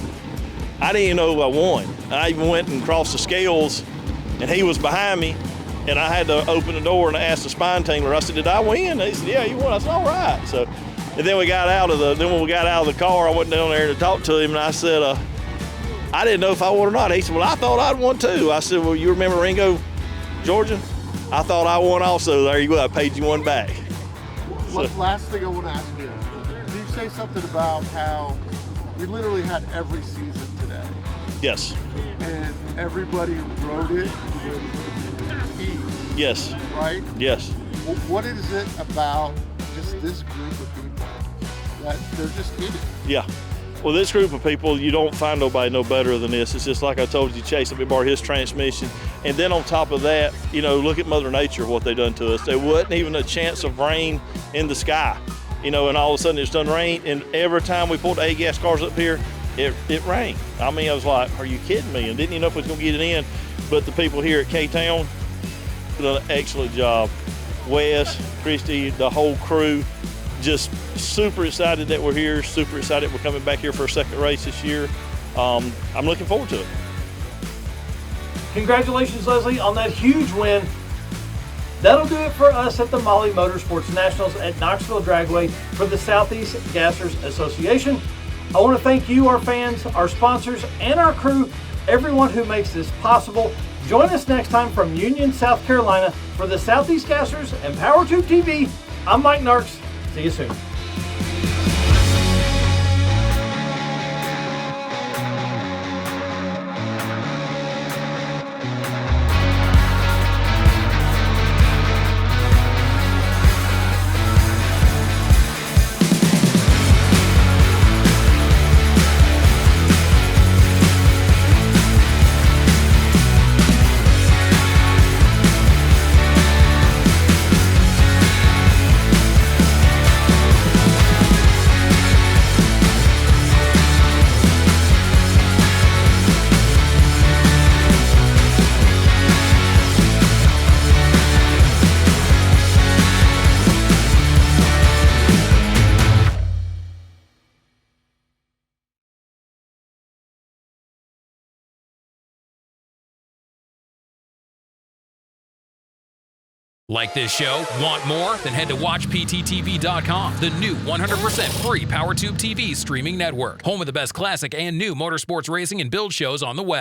I didn't even know I won. I even went and crossed the scales, and he was behind me, and I had to open the door and ask the spine tingler. I said, "Did I win?" And they said, "Yeah, you won." I said, "All right." So, and then when we got out of the car, I went down there to talk to him, and I said, "I didn't know if I won or not." He said, "Well, I thought I'd won too." I said, "Well, you remember Ringo, Georgia? I thought I won also. There you go. I paid you one back." Last thing I want to ask you, can you say something about how we literally had every season today? Yes. And everybody rode it with ease. Yes. Right? Yes. Well, what is it about just this group of people that they're just in it? Yeah. Well, this group of people, you don't find nobody no better than this. It's just like I told you, Chase, let me borrow his transmission. And then on top of that, you know, look at Mother Nature, what they done to us. There wasn't even a chance of rain in the sky, you know, and all of a sudden it's done rain. And every time we pulled the A-gas cars up here, it rained. I mean, I was like, are you kidding me? And didn't even know if we was gonna get it in. But the people here at K-Town done an excellent job. Wes, Christy, the whole crew, just super excited that we're here, super excited we're coming back here for a second race this year. I'm looking forward to it. Congratulations, Leslie, on that huge win. That'll do it for us at the Molly Motorsports Nationals at Knoxville Dragway for the Southeast Gassers Association. I want to thank you, our fans, our sponsors, and our crew, everyone who makes this possible. Join us next time from Union, South Carolina for the Southeast Gassers and PowerTube TV. I'm Mike Narks. See you soon. Like this show? Want more? Then head to WatchPTTV.com, the new 100% free PowerTube TV streaming network. Home of the best classic and new motorsports racing and build shows on the web.